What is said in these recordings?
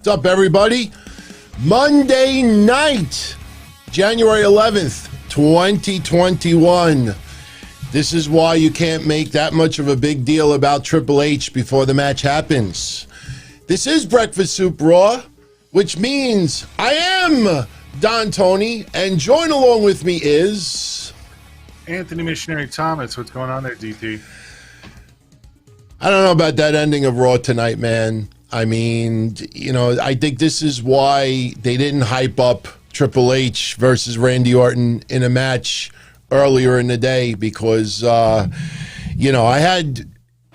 What's up, everybody? Monday night, January 11th, 2021. This is why you can't make that much of a big deal about Triple H before the match happens. This is Breakfast Soup Raw, which means I am Don Tony, and join along with me is... Anthony Missionary Thomas. What's going on there, DT? I don't know about that ending of Raw tonight, man. I mean, you know, I think this is why they didn't hype up Triple H versus Randy Orton in a match earlier in the day because, you know, I had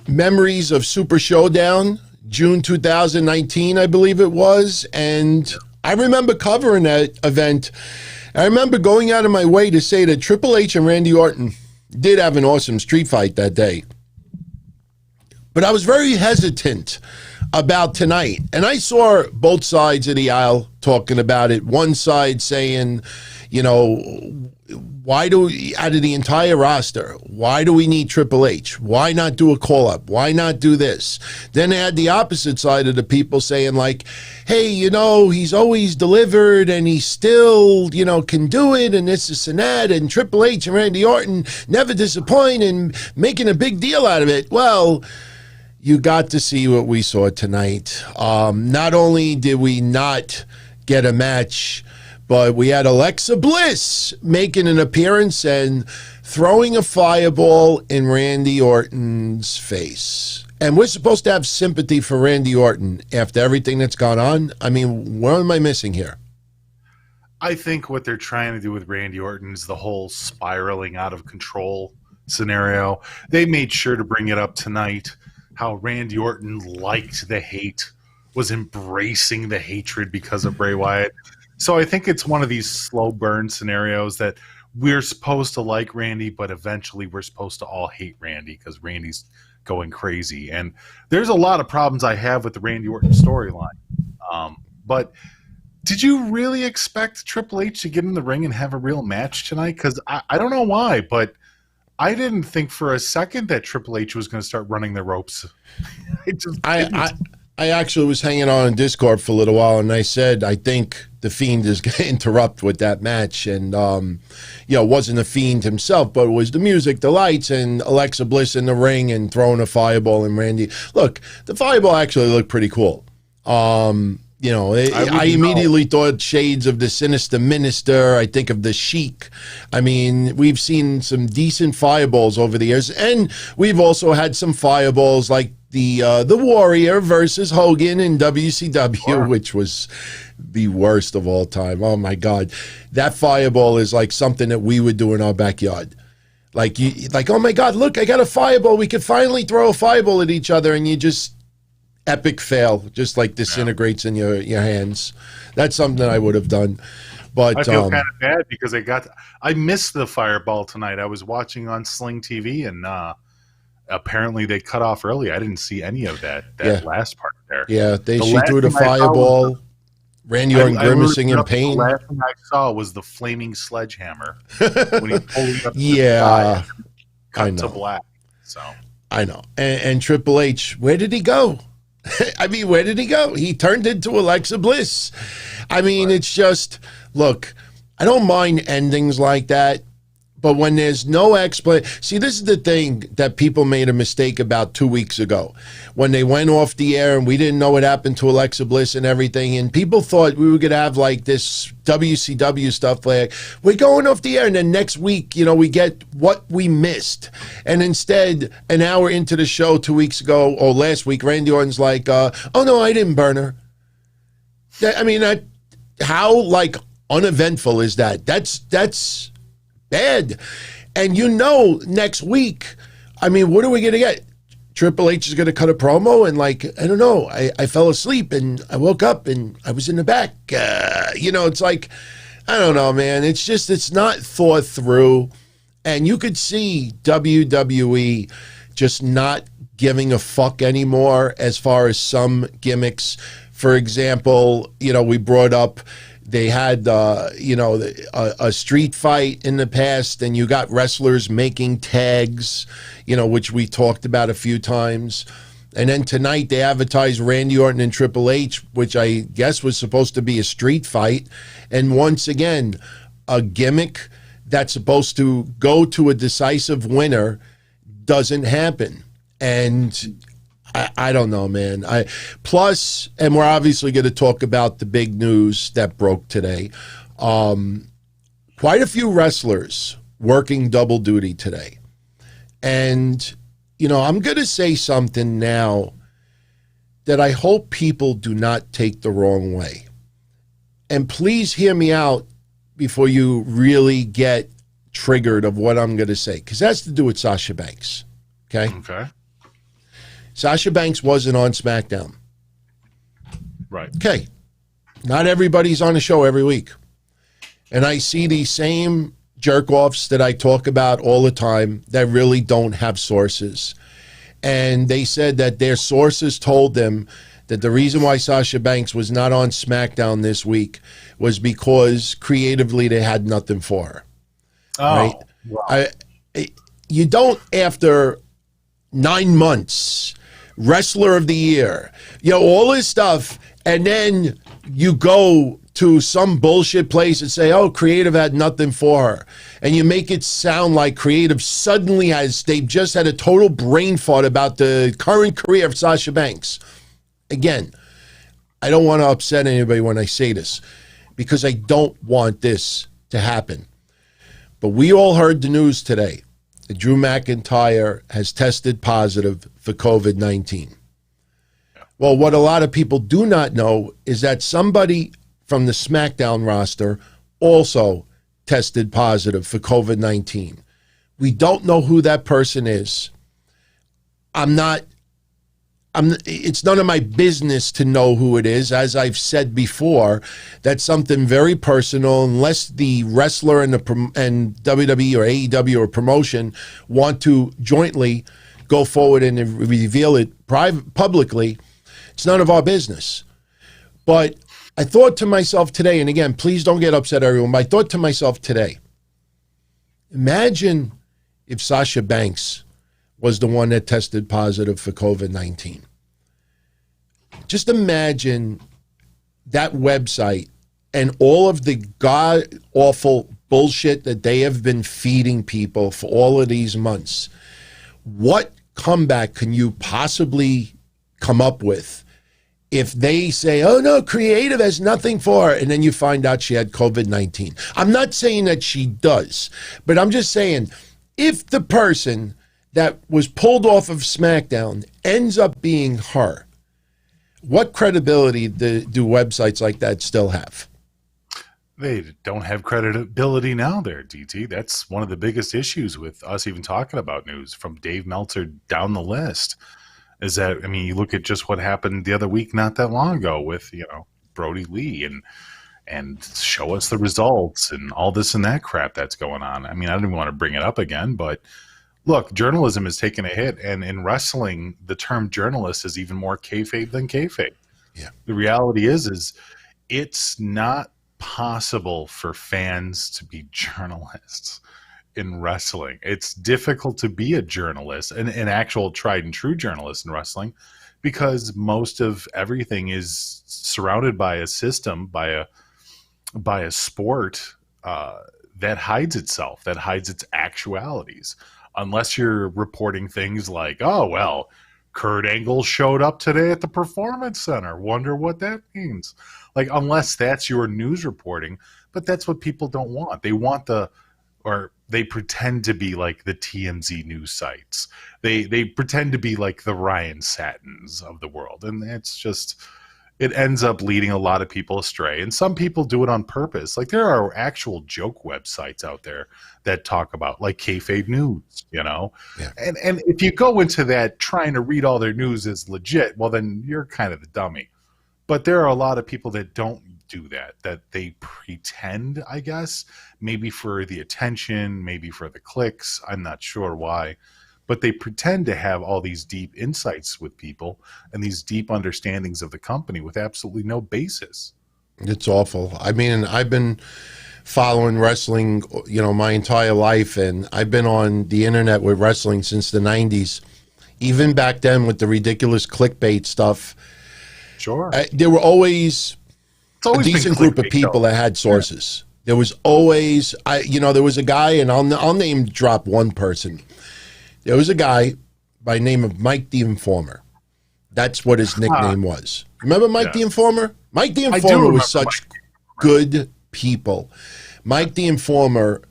memories of Super Showdown, June 2019, I believe it was, and I remember covering that event. I remember going out of my way to say that Triple H and Randy Orton did have an awesome street fight that day. But I was very hesitant about tonight. And I saw both sides of the aisle talking about it. One side saying, you know, why do we, out of the entire roster, why do we need Triple H? Why not do a call-up? Why not do this? Then they had the opposite side of the people saying like, hey, you know, he's always delivered and he still, you know, can do it and this and that. And Triple H and Randy Orton never disappoint and making a big deal out of it. Well, you got to see what we saw tonight. Not only did we not get a match, but we had Alexa Bliss making an appearance and throwing a fireball in Randy Orton's face. And we're supposed to have sympathy for Randy Orton after everything that's gone on. I mean, what am I missing here? I think what they're trying to do with Randy Orton is the whole spiraling out of control scenario. They made sure to bring it up tonight, how Randy Orton liked the hate, was embracing the hatred because of Bray Wyatt. So I think it's one of these slow burn scenarios that we're supposed to like Randy, but eventually we're supposed to all hate Randy because Randy's going crazy. And there's a lot of problems I have with the Randy Orton storyline. But did you really expect Triple H to get in the ring and have a real match tonight? Because I don't know why, but I didn't think for a second that Triple H was going to start running the ropes. I actually was hanging on in Discord for a little while, and I said, I think The Fiend is going to interrupt with that match. And, you know, it wasn't The Fiend himself, but it was the music, the lights, and Alexa Bliss in the ring and throwing a fireball and Randy. Look, the fireball actually looked pretty cool. You know, I immediately thought shades of the Sinister Minister. I think of the Sheik. I mean, we've seen some decent fireballs over the years, and we've also had some fireballs like the Warrior versus Hogan in WCW, which was the worst of all time. Oh my God, that fireball is like something that we would do in our backyard. Like oh my God, look, I got a fireball. We could finally throw a fireball at each other, and you just. Epic fail, just like disintegrates in your hands. That's something I would have done. But I feel kind of bad because I missed the fireball tonight. I was watching on Sling TV and apparently they cut off early. I didn't see any of that last part there. Yeah, she threw the fireball. Randy Orton grimacing in pain. The last thing I saw was the flaming sledgehammer when he pulled it up. Yeah, cut to black. So I know. And Triple H, where did he go? I mean, where did he go? He turned into Alexa Bliss. I mean, It's just, look, I don't mind endings like that, but when there's no explanation. See, this is the thing that people made a mistake about 2 weeks ago when they went off the air and we didn't know what happened to Alexa Bliss and everything. And people thought we were going to have like this WCW stuff like we're going off the air. And then next week, you know, we get what we missed. And instead, an hour into the show 2 weeks ago or last week, Randy Orton's like, oh, no, I didn't burn her. I mean, how like uneventful is that? That's bad. And you know, next week, I mean, what are we going to get? Triple H is going to cut a promo and like, I don't know, I fell asleep and I woke up and I was in the back. You know, it's like, I don't know, man. It's just, it's not thought through. And you could see WWE just not giving a fuck anymore as far as some gimmicks. For example, you know, we brought up they had, you know, a street fight in the past, and you got wrestlers making tags, you know, which we talked about a few times. And then tonight they advertised Randy Orton and Triple H, which I guess was supposed to be a street fight. And once again, a gimmick that's supposed to go to a decisive winner doesn't happen. And I don't know, man. Plus, and we're obviously going to talk about the big news that broke today. Quite a few wrestlers working double duty today. And, you know, I'm going to say something now that I hope people do not take the wrong way. And please hear me out before you really get triggered of what I'm going to say, because that's to do with Sasha Banks. Okay? Okay. Sasha Banks wasn't on SmackDown. Right. Okay. Not everybody's on a show every week. And I see these same jerk-offs that I talk about all the time that really don't have sources. And they said that their sources told them that the reason why Sasha Banks was not on SmackDown this week was because creatively they had nothing for her. Oh, right? Wow. You don't, after 9 months, Wrestler of the Year, you know, all this stuff, and then you go to some bullshit place and say, oh, creative had nothing for her. And you make it sound like creative suddenly they've just had a total brain fart about the current career of Sasha Banks. Again, I don't want to upset anybody when I say this, because I don't want this to happen. But we all heard the news today that Drew McIntyre has tested positive for COVID-19. Well, what a lot of people do not know is that somebody from the SmackDown roster also tested positive for COVID-19. We don't know who that person is. It's none of my business to know who it is. As I've said before, that's something very personal, unless the wrestler and WWE or AEW or promotion want to jointly go forward and reveal it publicly. It's none of our business. But I thought to myself today, and again, please don't get upset, everyone, but I thought to myself today, imagine if Sasha Banks was the one that tested positive for COVID-19. Just imagine that website and all of the god-awful bullshit that they have been feeding people for all of these months. What comeback can you possibly come up with if they say, oh, no, creative has nothing for her, and then you find out she had COVID-19? I'm not saying that she does, but I'm just saying, if the person that was pulled off of SmackDown ends up being her, what credibility do websites like that still have? They don't have credibility now there, DT. That's one of the biggest issues with us even talking about news, from Dave Meltzer down the list, is that, I mean, you look at just what happened the other week not that long ago with, you know, Brody Lee and show us the results and all this and that crap that's going on. I mean, I don't even want to bring it up again, but look, journalism is taking a hit, and in wrestling, the term journalist is even more kayfabe than kayfabe. Yeah. The reality is it's not possible for fans to be journalists in wrestling. It's difficult to be a journalist, an actual tried and true journalist in wrestling, because most of everything is surrounded by a system, by a sport that hides itself, that hides its actualities. Unless you're reporting things like, oh, well, Kurt Angle showed up today at the Performance Center. Wonder what that means. Like, unless that's your news reporting, but that's what people don't want. They want they pretend to be like the TMZ news sites. They pretend to be like the Ryan Sattins of the world. And it's just, it ends up leading a lot of people astray. And some people do it on purpose. Like, there are actual joke websites out there that talk about, like, kayfabe news, you know? Yeah. And if you go into that trying to read all their news as legit, well, then you're kind of the dummy. But there are a lot of people that don't do that they pretend, I guess, maybe for the attention, maybe for the clicks. I'm not sure why. But they pretend to have all these deep insights with people and these deep understandings of the company with absolutely no basis. It's awful. I mean, I've been following wrestling, you know, my entire life, and I've been on the internet with wrestling since the 90s. even back then with the ridiculous clickbait stuff. Sure. There were always a decent group of people that had sources. Yeah. There was always, there was a guy, and I'll name drop one person. There was a guy by the name of Mike the Informer. That's what his nickname was. Remember Mike the Informer? Mike the Informer was such good people. Mike the Informer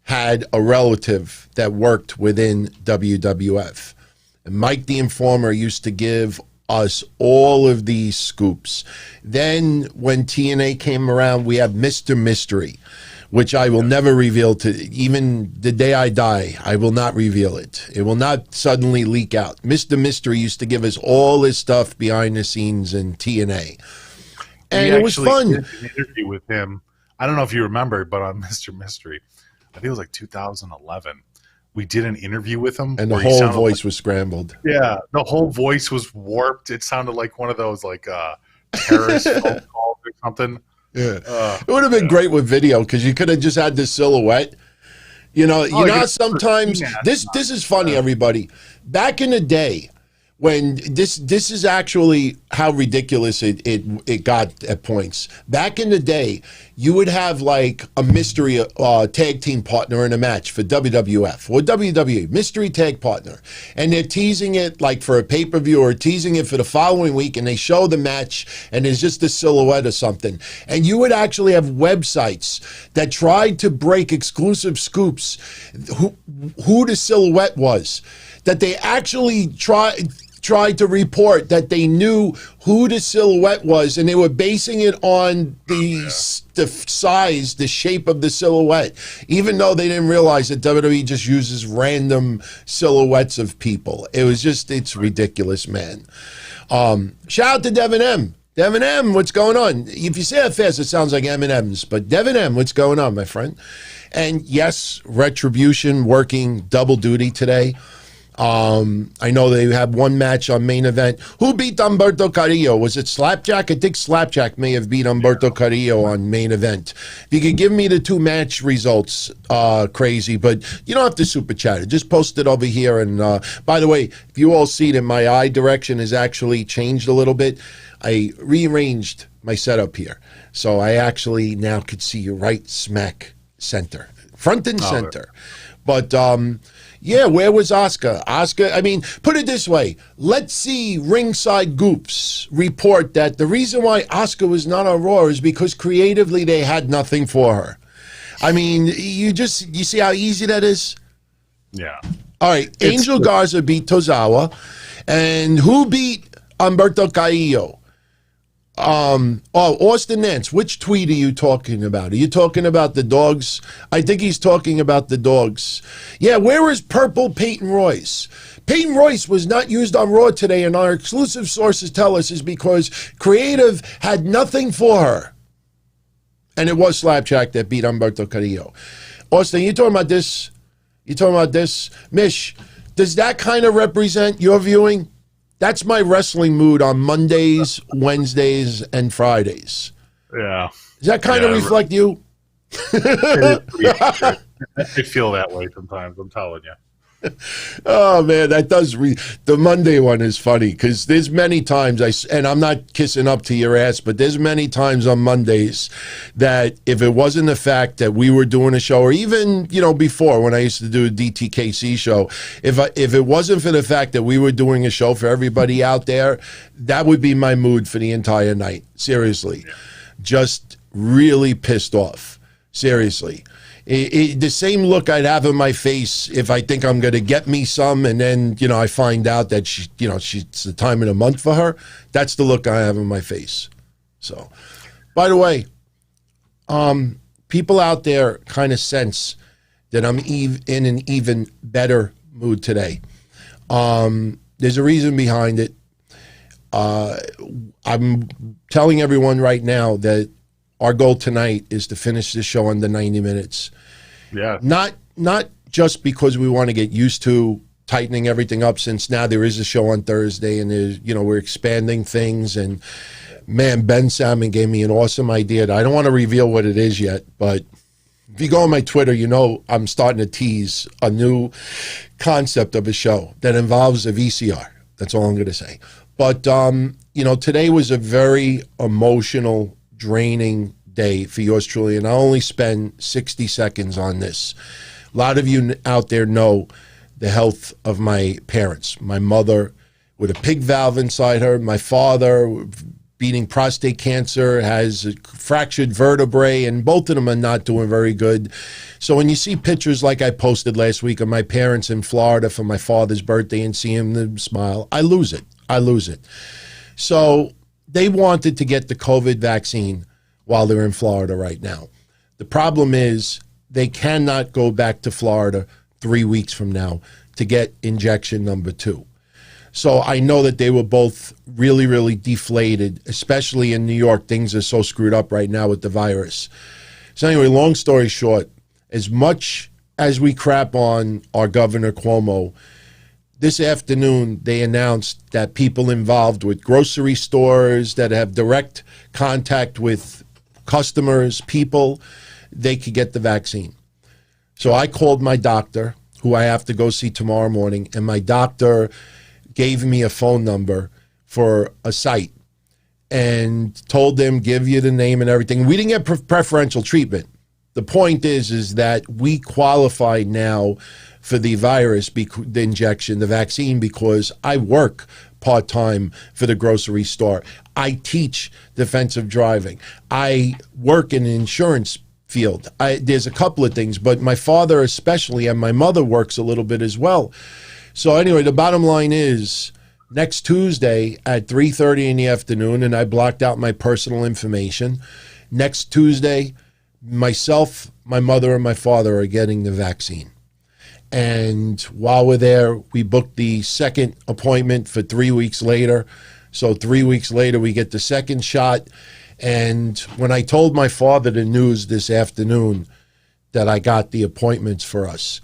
had a relative that worked within WWF. And Mike the Informer used to give us all of these scoops. Then when TNA came around, we have Mr. Mystery, which I will never reveal to, even the day I die, I will not reveal it. It will not suddenly leak out. Mr. Mystery used to give us all his stuff behind the scenes in TNA. And it was fun. Did an interview with him. I don't know if you remember, but on Mr. Mystery, I think it was like 2011. We did an interview with him. And the whole voice was scrambled. Yeah, the whole voice was warped. It sounded like one of those terrorist phone calls or something. Yeah, it would have been great with video because you could have just had this silhouette. Sometimes this is funny, everybody. Back in the day, when this is actually how ridiculous it got at points. Back in the day, you would have like a mystery tag team partner in a match for WWF or WWE, mystery tag partner. And they're teasing it like for a pay-per-view or teasing it for the following week, and they show the match and there's just a silhouette or something. And you would actually have websites that tried to break exclusive scoops who the silhouette was, that they actually tried to report that they knew who the silhouette was, and they were basing it on the size, the shape of the silhouette, even though they didn't realize that WWE just uses random silhouettes of people. It's ridiculous, man. Shout out to Devin M. Devin M, what's going on? If you say it fast, it sounds like M&M's, but Devin M, what's going on, my friend? And yes, Retribution working double duty today. I know they have one match on Main Event. Who beat Humberto Carrillo? Was it Slapjack? I think Slapjack may have beat Humberto Carrillo on Main Event. If you could give me the two match results, crazy, but you don't have to super chat it. Just post it over here. And by the way, if you all see that my eye direction has actually changed a little bit, I rearranged my setup here. So I actually now could see you right smack center, front and center. But, yeah, where was Oscar? Put it this way. Let's see Ringside Goofs report that the reason why Oscar was not on Raw is because creatively they had nothing for her. You see how easy that is? Yeah. All right, Angel Garza beat Tozawa. And who beat Humberto Carrillo? Austin Nance. Which tweet are you talking about? Are you talking about the dogs? I think he's talking about the dogs. Yeah, where is Purple Peyton Royce? Peyton Royce was not used on Raw today, and our exclusive sources tell us is because creative had nothing for her. And it was Slapjack that beat Humberto Carrillo. Austin, you talking about this? Mish, does that kind of represent your viewing? That's my wrestling mood on Mondays, Wednesdays, and Fridays. Yeah. Does that kind of reflect you? I feel that way sometimes, I'm telling you. Oh, man, that does. The Monday one is funny because there's many times, and I'm not kissing up to your ass, but there's many times on Mondays that if it wasn't the fact that we were doing a show, or even, before when I used to do a DTKC show, if it wasn't for the fact that we were doing a show for everybody out there, that would be my mood for the entire night. Seriously. Yeah. Just really pissed off. Seriously. The same look I'd have in my face if I think I'm going to get me some, and then, I find out that it's the time of the month for her. That's the look I have in my face. So, by the way, people out there kind of sense that I'm in an even better mood today. There's a reason behind it. I'm telling everyone right now that our goal tonight is to finish this show under 90 minutes. Yeah. Not just because we want to get used to tightening everything up, since now there is a show on Thursday and there's, we're expanding things. And man, Ben Salmon gave me an awesome idea. I don't want to reveal what it is yet, but if you go on my Twitter, I'm starting to tease a new concept of a show that involves a VCR. That's all I'm going to say. But, today was a very emotional, draining day for yours truly, and I only spend 60 seconds on this. A lot of you out there know the health of my parents. My mother with a pig valve inside her, my father beating prostate cancer, has a fractured vertebrae, and both of them are not doing very good. So when you see pictures like I posted last week of my parents in Florida for my father's birthday and see them smile, I lose it. So they wanted to get the COVID vaccine while they're in Florida right now. The problem is they cannot go back to Florida 3 weeks from now to get injection number 2. So I know that they were both really, really deflated, especially in New York. Things are so screwed up right now with the virus. So anyway, long story short, as much as we crap on our Governor Cuomo, this afternoon they announced that people involved with grocery stores that have direct contact with customers, people, they could get the vaccine. So I called my doctor, who I have to go see tomorrow morning, and my doctor gave me a phone number for a site and told them, give you the name and everything. We didn't get preferential treatment. The point is that we qualify now for the virus, the injection, the vaccine, because I work part-time for the grocery store. I teach defensive driving. I work in the insurance field. There's a couple of things, but my father especially, and my mother works a little bit as well. So anyway, the bottom line is next Tuesday at 3:30 in the afternoon, and I blocked out my personal information. Next Tuesday, myself, my mother, and my father are getting the vaccine. And while we're there, we booked the second appointment for 3 weeks later. So 3 weeks later, we get the second shot. And when I told my father the news this afternoon that I got the appointments for us,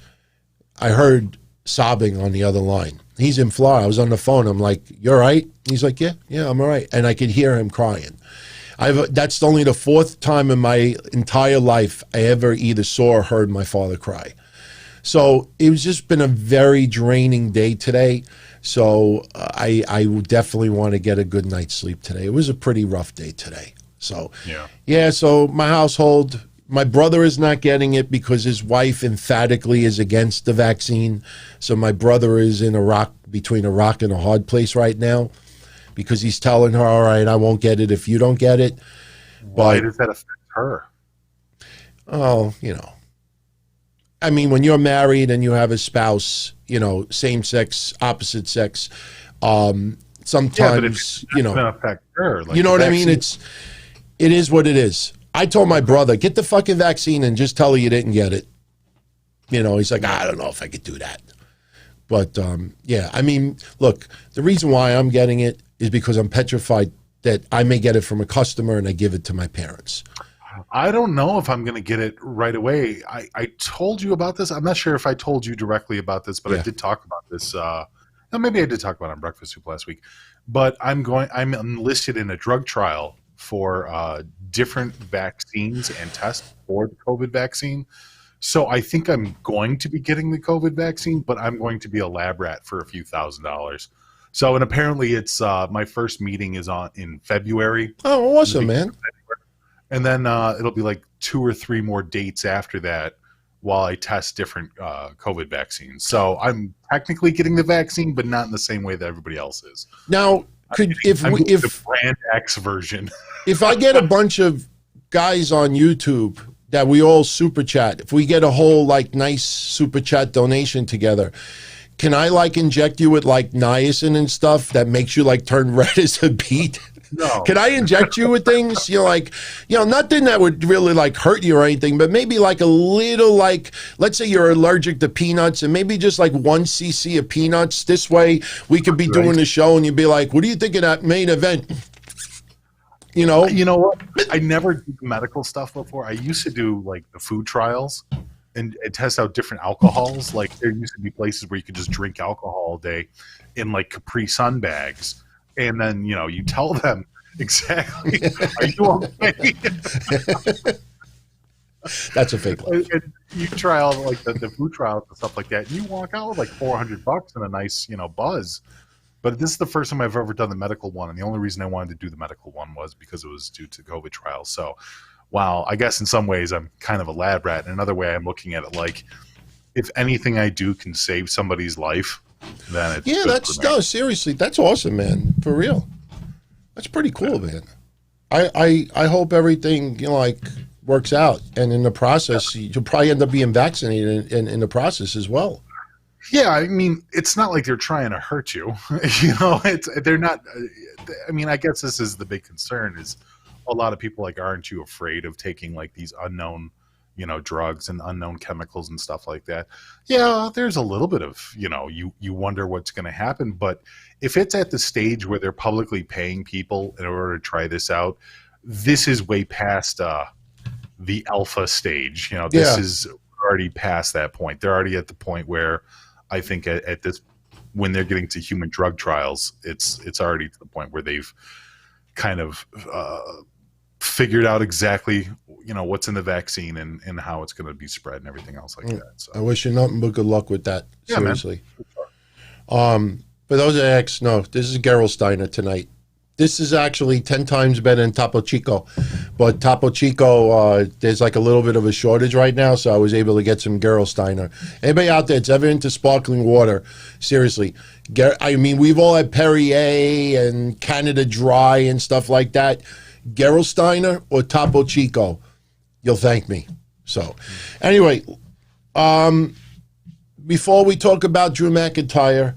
I heard sobbing on the other line. He's in Florida. I was on the phone. I'm like, "You're right?" He's like, yeah, I'm all right. And I could hear him crying. That's only the fourth time in my entire life I ever either saw or heard my father cry. So it was just been a very draining day today. So I would definitely want to get a good night's sleep today. It was a pretty rough day today. So yeah. So my household, my brother is not getting it because his wife emphatically is against the vaccine. So my brother is in between a rock and a hard place right now because he's telling her, all right, I won't get it if you don't get it. Why does that affect her? Oh, I mean, when you're married and you have a spouse, same sex, opposite sex, sometimes, yeah, but it's going to affect her. Like, you know what I mean? It is what it is. I told my brother, get the fucking vaccine and just tell her you didn't get it. He's like, I don't know if I could do that. But, yeah, I mean, look, the reason why I'm getting it is because I'm petrified that I may get it from a customer and I give it to my parents. I don't know if I'm going to get it right away. I told you about this. I'm not sure if I told you directly about this, but I did talk about this. Maybe I did talk about it on Breakfast Soup last week. But I'm enlisted in a drug trial for different vaccines and tests for the COVID vaccine. So I think I'm going to be getting the COVID vaccine, but I'm going to be a lab rat for a few $1,000s. So, and apparently it's my first meeting is in February. Oh, awesome, man. And then it'll be like 2 or 3 more dates after that while I test different COVID vaccines. So I'm technically getting the vaccine, but not in the same way that everybody else is. Now, if the brand X version, if I get a bunch of guys on YouTube that we all super chat, if we get a whole nice super chat donation together, can I inject you with niacin and stuff that makes you turn red as a beet? No. Can I inject you with things? Nothing that would really hurt you or anything, but maybe a little let's say you're allergic to peanuts and maybe just 1 cc of peanuts. This way we could be doing the show and you'd be like, what do you think of that main event? You know what? I never did medical stuff before. I used to do the food trials and test out different alcohols. There used to be places where you could just drink alcohol all day in Capri Sun bags. And then, you tell them exactly, are you okay? That's a fake laugh. And you try all like the food trials and stuff like that, and you walk out with like $400 and a nice, buzz. But this is the first time I've ever done the medical one, and the only reason I wanted to do the medical one was because it was due to COVID trials. So, wow, I guess in some ways I'm kind of a lab rat. In another way, I'm looking at it like, if anything I do can save somebody's life, then it's no, seriously, that's awesome, man. For real, that's pretty cool, man. I hope everything works out, and in the process, you'll probably end up being vaccinated in the process as well. Yeah, I mean, it's not like they're trying to hurt you. They're not. I mean, I guess this is the big concern: is a lot of people aren't you afraid of taking these unknown, drugs and unknown chemicals and stuff like that? Yeah, there's a little bit of you wonder what's going to happen, but if it's at the stage where they're publicly paying people in order to try this out, this is way past the alpha stage. This is already past that point. They're already at the point where I think at this, when they're getting to human drug trials, it's already to the point where they've kind of figured out exactly what's in the vaccine and how it's going to be spread and everything else like that. So I wish you nothing but good luck with that. Seriously. For those that ask, no, this is Gerolsteiner tonight. This is actually 10 times better than Topo Chico. But Topo Chico, there's a little bit of a shortage right now, so I was able to get some Gerolsteiner. Anybody out there that's ever into sparkling water, seriously, I mean, we've all had Perrier and Canada Dry and stuff like that. Gerolsteiner or Topo Chico, you'll thank me. So, anyway, before we talk about Drew McIntyre,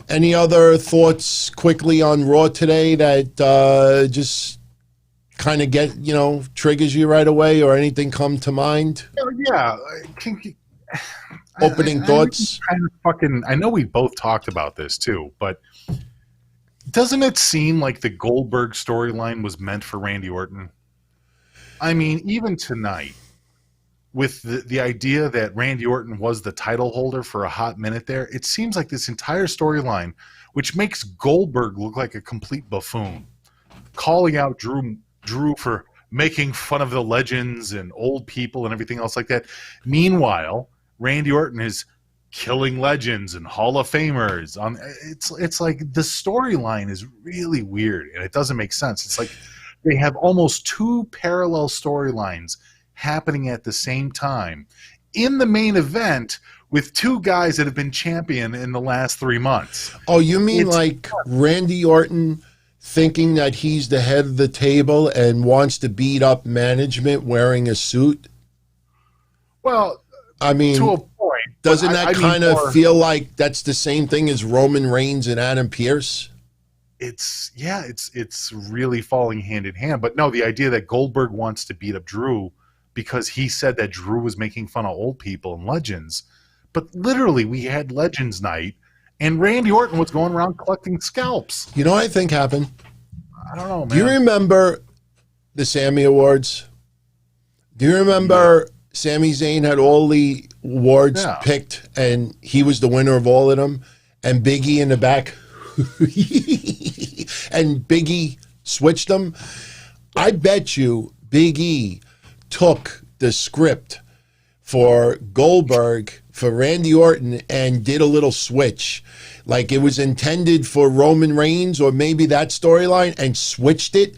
any other thoughts quickly on Raw today that just kind of get, triggers you right away, or anything come to mind? Yeah. Opening thoughts? I know we both talked about this too, but doesn't it seem like the Goldberg storyline was meant for Randy Orton? I mean, even tonight, with the idea that Randy Orton was the title holder for a hot minute there, it seems like this entire storyline, which makes Goldberg look like a complete buffoon, calling out Drew for making fun of the legends and old people and everything else like that. Meanwhile, Randy Orton is killing legends and Hall of Famers. It's like the storyline is really weird, and it doesn't make sense. It's like they have almost two parallel storylines happening at the same time in the main event with two guys that have been champion in the last 3 months. Oh, you mean Randy Orton thinking that he's the head of the table and wants to beat up management wearing a suit? Well, I mean, to a point. Doesn't that kind of feel like that's the same thing as Roman Reigns and Adam Pearce? It's really falling hand in hand. But no, the idea that Goldberg wants to beat up Drew because he said that Drew was making fun of old people and legends. But literally, we had Legends Night, and Randy Orton was going around collecting scalps. You know what I think happened? I don't know, man. Do you remember the Sammy Awards? Do you remember Sami Zayn had all the awards picked, and he was the winner of all of them? And Big E in the back, and Big E switched them? I bet you Big E took the script for Goldberg, for Randy Orton, and did a little switch. Like it was intended for Roman Reigns or maybe that storyline, and switched it.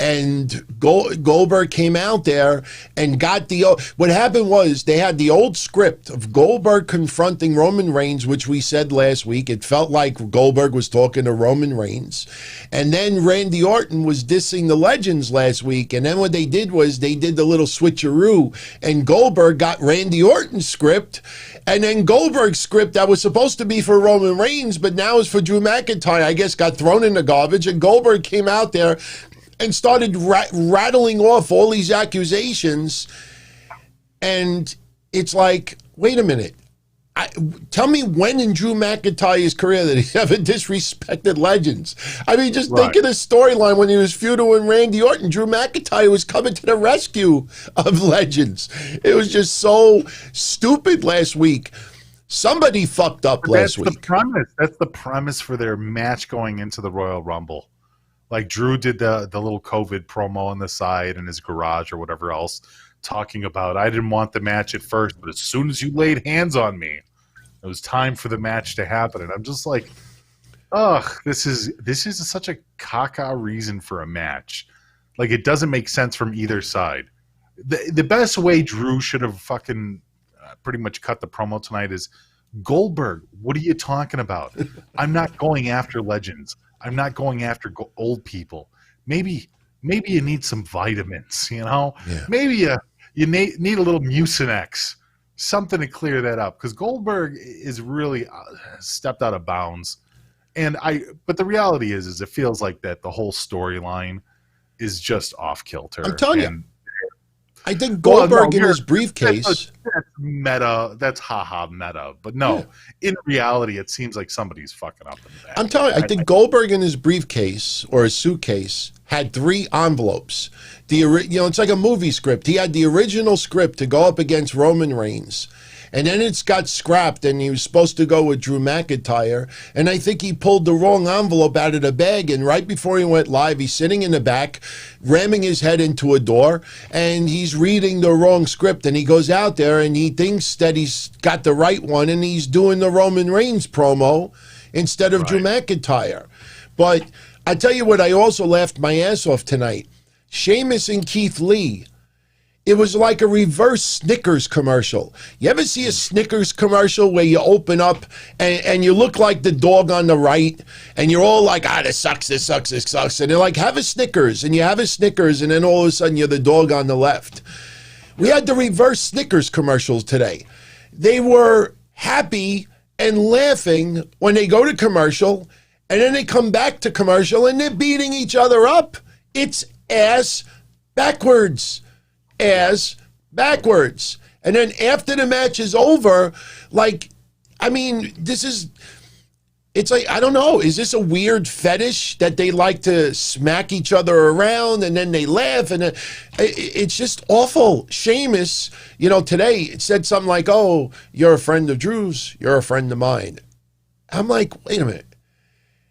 And Goldberg came out there and got what happened was they had the old script of Goldberg confronting Roman Reigns, which we said last week. It felt like Goldberg was talking to Roman Reigns. And then Randy Orton was dissing the legends last week. And then what they did was they did the little switcheroo, and Goldberg got Randy Orton's script. And then Goldberg's script that was supposed to be for Roman Reigns, but now is for Drew McIntyre, I guess got thrown in the garbage. And Goldberg came out there and started rattling off all these accusations. And it's like, wait a minute. Tell me when in Drew McIntyre's career that he ever disrespected legends. I mean, just think of the storyline when he was feuding with Randy Orton. Drew McIntyre was coming to the rescue of legends. It was just so stupid last week. Somebody fucked up last week. That's the premise for their match going into the Royal Rumble. Like Drew did the little COVID promo on the side in his garage or whatever else, talking about, I didn't want the match at first, but as soon as you laid hands on me, it was time for the match to happen. And I'm just like, ugh, this is such a caca reason for a match. Like, it doesn't make sense from either side. The best way Drew should have fucking pretty much cut the promo tonight is, Goldberg, what are you talking about? I'm not going after legends. I'm not going after old people. Maybe you need some vitamins, you know? Yeah. Maybe you need a little Mucinex, something to clear that up, because Goldberg is really stepped out of bounds. But the reality is it feels like that the whole storyline is just off kilter. I'm telling you. I think Goldberg in his briefcase. That's meta. That's haha meta. But no, in reality, it seems like somebody's fucking up in the back. I'm telling you, I think Goldberg in his briefcase or his suitcase had 3 envelopes. It's like a movie script. He had the original script to go up against Roman Reigns. And then it's got scrapped, and he was supposed to go with Drew McIntyre. And I think he pulled the wrong envelope out of the bag. And right before he went live, he's sitting in the back, ramming his head into a door, and he's reading the wrong script. And he goes out there, and he thinks that he's got the right one, and he's doing the Roman Reigns promo instead of Drew McIntyre. But I tell you what, I also laughed my ass off tonight. Sheamus and Keith Lee. It was like a reverse Snickers commercial. You ever see a Snickers commercial where you open up and you look like the dog on the right, and you're all like, this sucks, this sucks, this sucks. And they're like, have a Snickers. And you have a Snickers, and then all of a sudden you're the dog on the left. We had the reverse Snickers commercials today. They were happy and laughing when they go to commercial, and then they come back to commercial, and they're beating each other up. It's ass backwards. Ass backwards. And then after the match is over, it's like, I don't know, is this a weird fetish that they like to smack each other around and then they laugh? And it's just awful. Sheamus, today it said something like, oh, you're a friend of Drew's, you're a friend of mine. I'm like, wait a minute.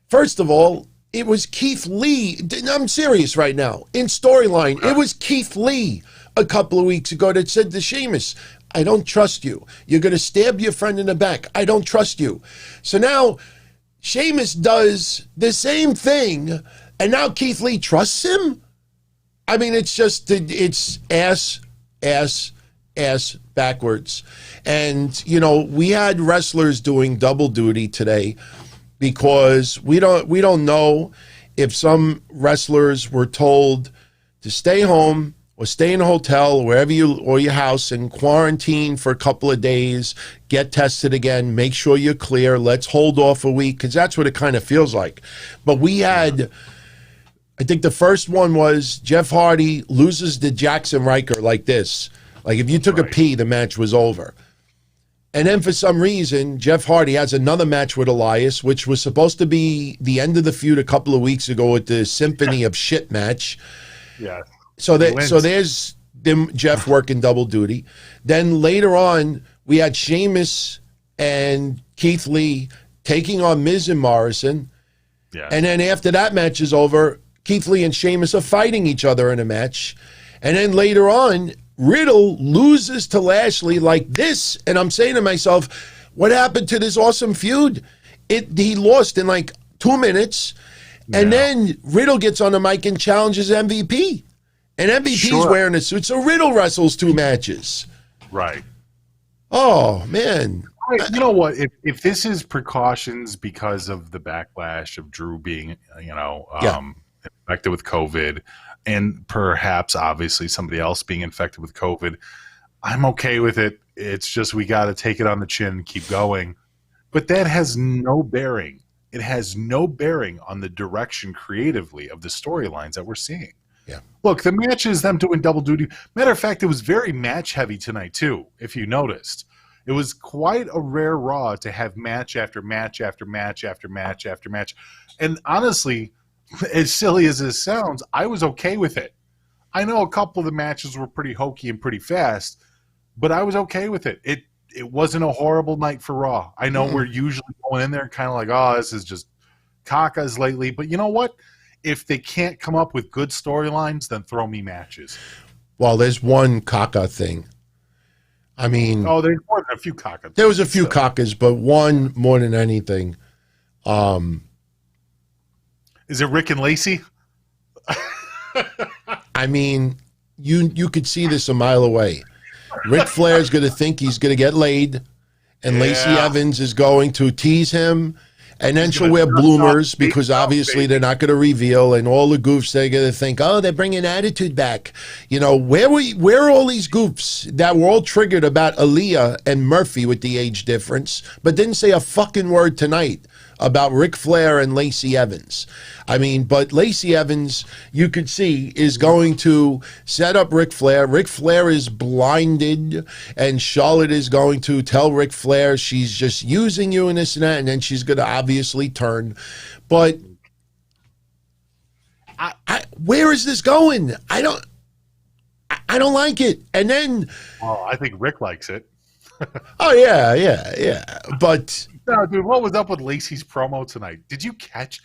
First of all, it was Keith Lee. I'm serious right now. In storyline, it was Keith Lee a couple of weeks ago that said to Sheamus, I don't trust you. You're going to stab your friend in the back. I don't trust you. So now Sheamus does the same thing, and now Keith Lee trusts him? I mean, it's ass backwards. And, we had wrestlers doing double duty today because we don't know if some wrestlers were told to stay home or stay in a hotel, or your house, and quarantine for a couple of days, get tested again, make sure you're clear, let's hold off a week, because that's what it kind of feels like. But we had, I think the first one was Jeff Hardy loses to Jackson Riker like this. Like if you took a pee, the match was over. And then for some reason, Jeff Hardy has another match with Elias, which was supposed to be the end of the feud a couple of weeks ago with the Symphony of Shit match. Yeah. So there's Jeff working double duty. Then later on, we had Sheamus and Keith Lee taking on Miz and Morrison. Yeah. And then after that match is over, Keith Lee and Sheamus are fighting each other in a match. And then later on, Riddle loses to Lashley like this. And I'm saying to myself, what happened to this awesome feud? He lost in like 2 minutes. And then Riddle gets on the mic and challenges MVP. And MVP's wearing a suit, so Riddle wrestles 2 matches. Right. Oh, man. You know what? If this is precautions because of the backlash of Drew being, infected with COVID, and perhaps, obviously, somebody else being infected with COVID, I'm okay with it. It's just we got to take it on the chin and keep going. But that has no bearing. It has no bearing on the direction creatively of the storylines that we're seeing. Yeah. Look, the match is them doing double duty. Matter of fact, it was very match heavy tonight too, if you noticed. It was quite a rare Raw to have match after match after match after match after match. And honestly, as silly as this sounds, I was okay with it. I know a couple of the matches were pretty hokey and pretty fast, but I was okay with it. It wasn't a horrible night for Raw. I know we're usually going in there kind of like, oh, this is just cacas lately. But you know what? If they can't come up with good storylines, then throw me matches. Well, there's one caca thing. I mean, there's more than a few cacas. There was a few cacas, but one more than anything. Is it Rick and Lacey? I mean, you could see this a mile away. Ric Flair's going to think he's going to get laid, and Lacey Evans is going to tease him, and then she'll wear bloomers because obviously they're not going to reveal, and all the goofs, they're going to think, oh, they're bringing attitude back. You know, where are all these goofs that were all triggered about Aaliyah and Murphy with the age difference, but didn't say a fucking word tonight about Ric Flair and Lacey Evans? I mean, but Lacey Evans, you could see, is going to set up Ric Flair. Ric Flair is blinded, and Charlotte is going to tell Ric Flair she's just using you and this and that, and then she's going to obviously turn. But where is this going? I don't like it. And then, I think Rick likes it. Oh yeah. But no, dude, what was up with Lacey's promo tonight? Did you catch?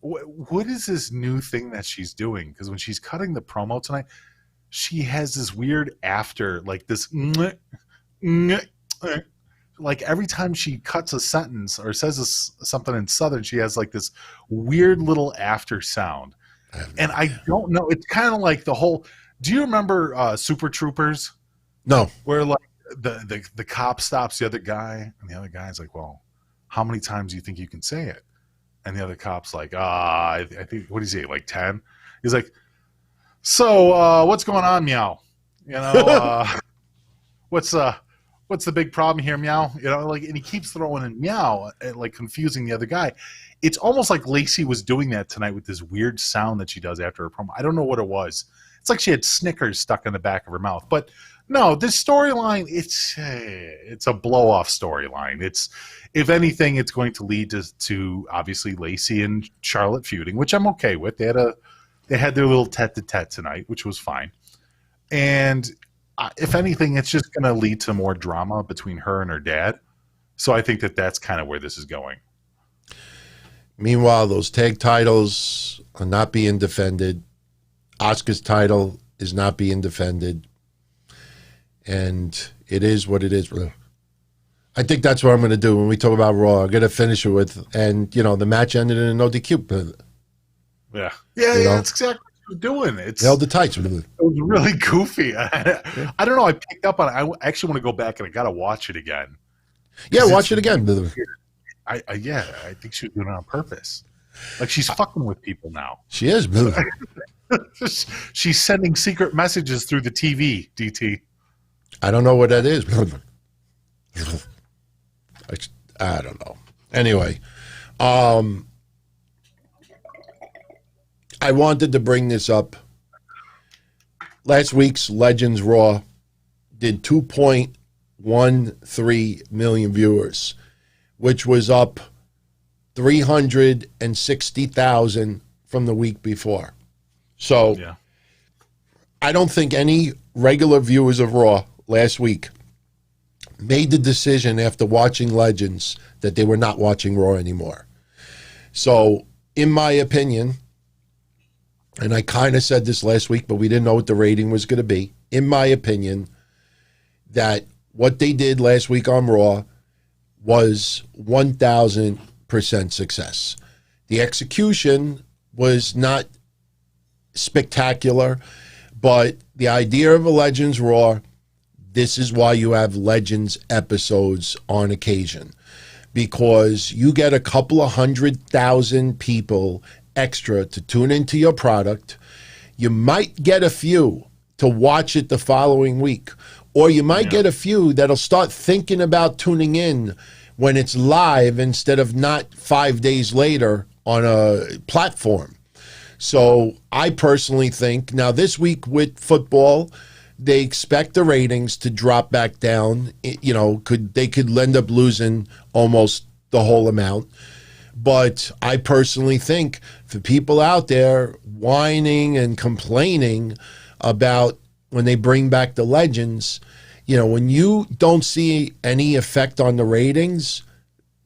What is this new thing that she's doing? Because when she's cutting the promo tonight, she has this weird after, like this, like every time she cuts a sentence or says something in Southern, she has like this weird little after sound. And I don't know. It's kind of like the whole. Do you remember Super Troopers? No. Where like the cop stops the other guy, and the other guy's like, "Well, how many times do you think you can say it?" And the other cop's like, I think, what do you say, like 10? He's like, so what's going on, meow? You know, what's the big problem here, meow? You know, like, and he keeps throwing in meow, like confusing the other guy. It's almost like Lacey was doing that tonight with this weird sound that she does after her promo. I don't know what it was. It's like she had Snickers stuck in the back of her mouth. But no, this storyline, it's a blow-off storyline. It's, if anything, it's going to lead to obviously Lacey and Charlotte feuding, which I'm okay with. They had their little tete-a-tete tonight, which was fine. And if anything, it's just going to lead to more drama between her and her dad. So I think that's kind of where this is going. Meanwhile, those tag titles are not being defended. Asuka's title is not being defended. And it is what it is. I think that's what I'm going to do when we talk about Raw. I'm going to finish it with, and, you know, the match ended in a no DQ. Yeah, that's exactly what you're doing. It's held the tights. It was really goofy. I don't know. I picked up on it. I actually want to go back and I got to watch it again. Yeah, watch it again. I think she was doing it on purpose. Like, she's fucking with people now. She is. She's sending secret messages through the TV, DT. I don't know what that is. I don't know. Anyway, I wanted to bring this up. Last week's Legends Raw did 2.13 million viewers, which was up 360,000 from the week before. So yeah. I don't think any regular viewers of Raw last week made the decision after watching Legends that they were not watching Raw anymore. So, in my opinion, and I kind of said this last week, but we didn't know what the rating was going to be. In my opinion, that what they did last week on Raw was 1,000% success. The execution was not spectacular, but the idea of a Legends Raw, this is why you have Legends episodes on occasion, because you get a couple of 100,000 people extra to tune into your product. You might get a few to watch it the following week, or you might get a few that'll start thinking about tuning in when it's live instead of not 5 days later on a platform. So I personally think, now this week with football, they expect the ratings to drop back down. You know, they could end up losing almost the whole amount. But I personally think for people out there whining and complaining about when they bring back the Legends, you know, when you don't see any effect on the ratings,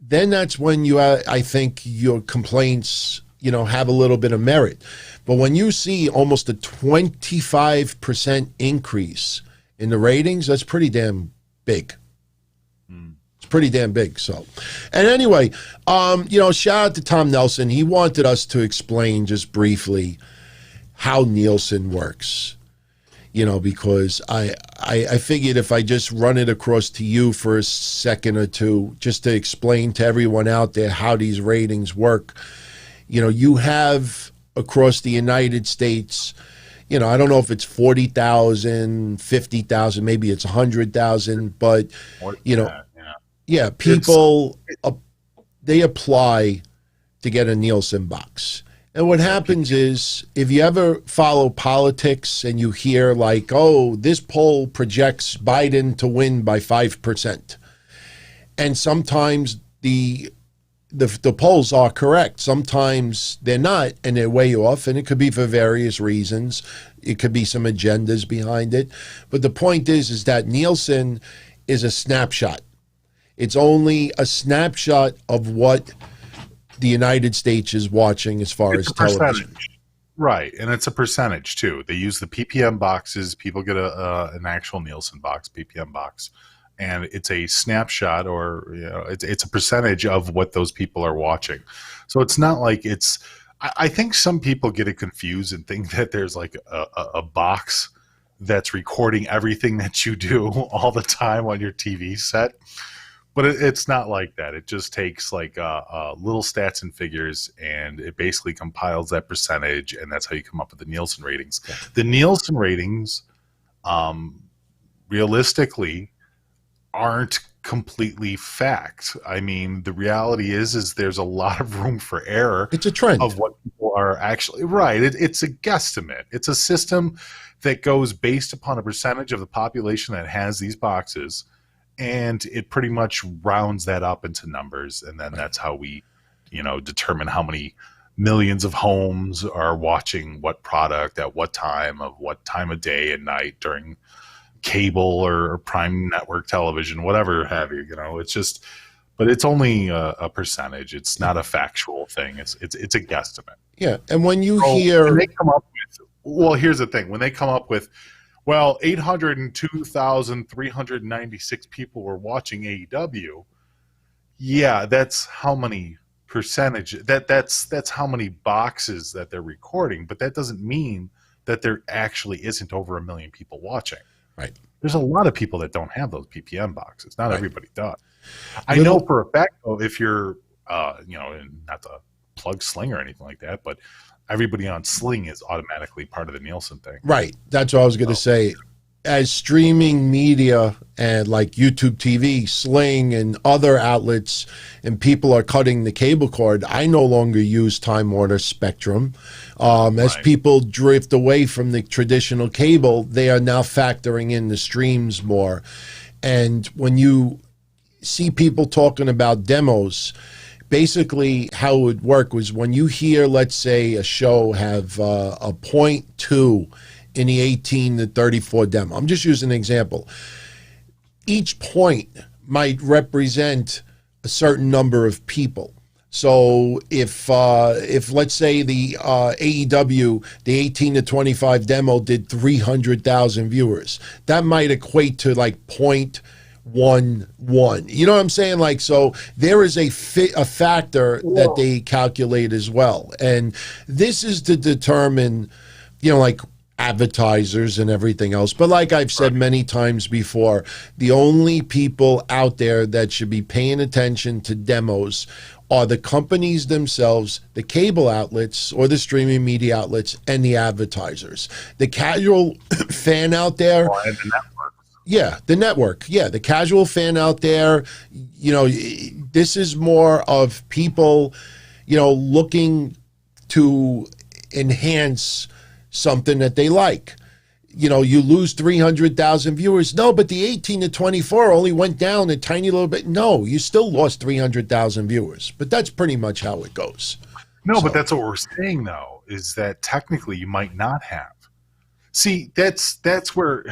then that's when I think your complaints have a little bit of merit. But when you see almost a 25% increase in the ratings, that's pretty damn big. It's pretty damn big. So, and anyway, shout out to Tom Nelson. He wanted us to explain just briefly how Nielsen works. Because I figured if I just run it across to you for a second or two, just to explain to everyone out there how these ratings work. You have across the United States, I don't know if it's 40,000, 50,000, maybe it's 100,000, but, people, they apply to get a Nielsen box. And what happens is, if you ever follow politics and you hear like, oh, this poll projects Biden to win by 5%. And sometimes the polls are correct. Sometimes they're not, and they're way off, and it could be for various reasons. It could be some agendas behind it. But the point is that Nielsen is a snapshot. It's only a snapshot of what the United States is watching as far as television. Right, and it's a percentage too. They use the PPM boxes. People get an actual Nielsen box, PPM box, and it's a snapshot, or it's a percentage of what those people are watching. So it's not like it's. I think some people get it confused and think that there's like a box that's recording everything that you do all the time on your TV set. But it's not like that. It just takes like little stats and figures, and it basically compiles that percentage, and that's how you come up with the Nielsen ratings. Yeah. The Nielsen ratings, realistically, aren't completely fact. I mean, the reality is there's a lot of room for error. It's a trend of what people are actually right. It's a guesstimate. It's a system that goes based upon a percentage of the population that has these boxes. And it pretty much rounds that up into numbers, and then that's how we, determine how many millions of homes are watching what product at what time of day and night during cable or prime network television, whatever have you. It's just, but it's only a percentage. It's not a factual thing. It's a guesstimate. Yeah, and when you hear, they come up with, well, here's the thing: when they come up with, well, 802,396 people were watching AEW. Yeah, that's how many percentage. That's how many boxes that they're recording. But that doesn't mean that there actually isn't over 1 million people watching. Right. There's a lot of people that don't have those PPM boxes. Not everybody does. I know for a fact, though, if you're, not to plug Sling or anything like that, but everybody on Sling is automatically part of the Nielsen thing. Right. That's what I was going to say. As streaming media and like YouTube TV, Sling, and other outlets, and people are cutting the cable cord, I no longer use Time Warner Spectrum. As people drift away from the traditional cable, they are now factoring in the streams more. And when you see people talking about demos, basically how it would work was when you hear, let's say, a show have a 0.2 in the 18 to 34 demo. I'm just using an example. Each point might represent a certain number of people. So if let's say the AEW, the 18 to 25 demo did 300,000 viewers, that might equate to like 0.11. You know what I'm saying? Like, so there is a factor that they calculate as well. And this is to determine, like advertisers and everything else. But like I've said many times before, the only people out there that should be paying attention to demos are the companies themselves, the cable outlets or the streaming media outlets, and the advertisers. The casual fan out there, and the network. Yeah, the network. Yeah, the casual fan out there, this is more of people, looking to enhance something that they like. You lose 300,000 viewers. No, but the 18 to 24 only went down a tiny little bit. No, you still lost 300,000 viewers. But that's pretty much how it goes. No, but that's what we're saying, though, is that technically you might not have. See, that's where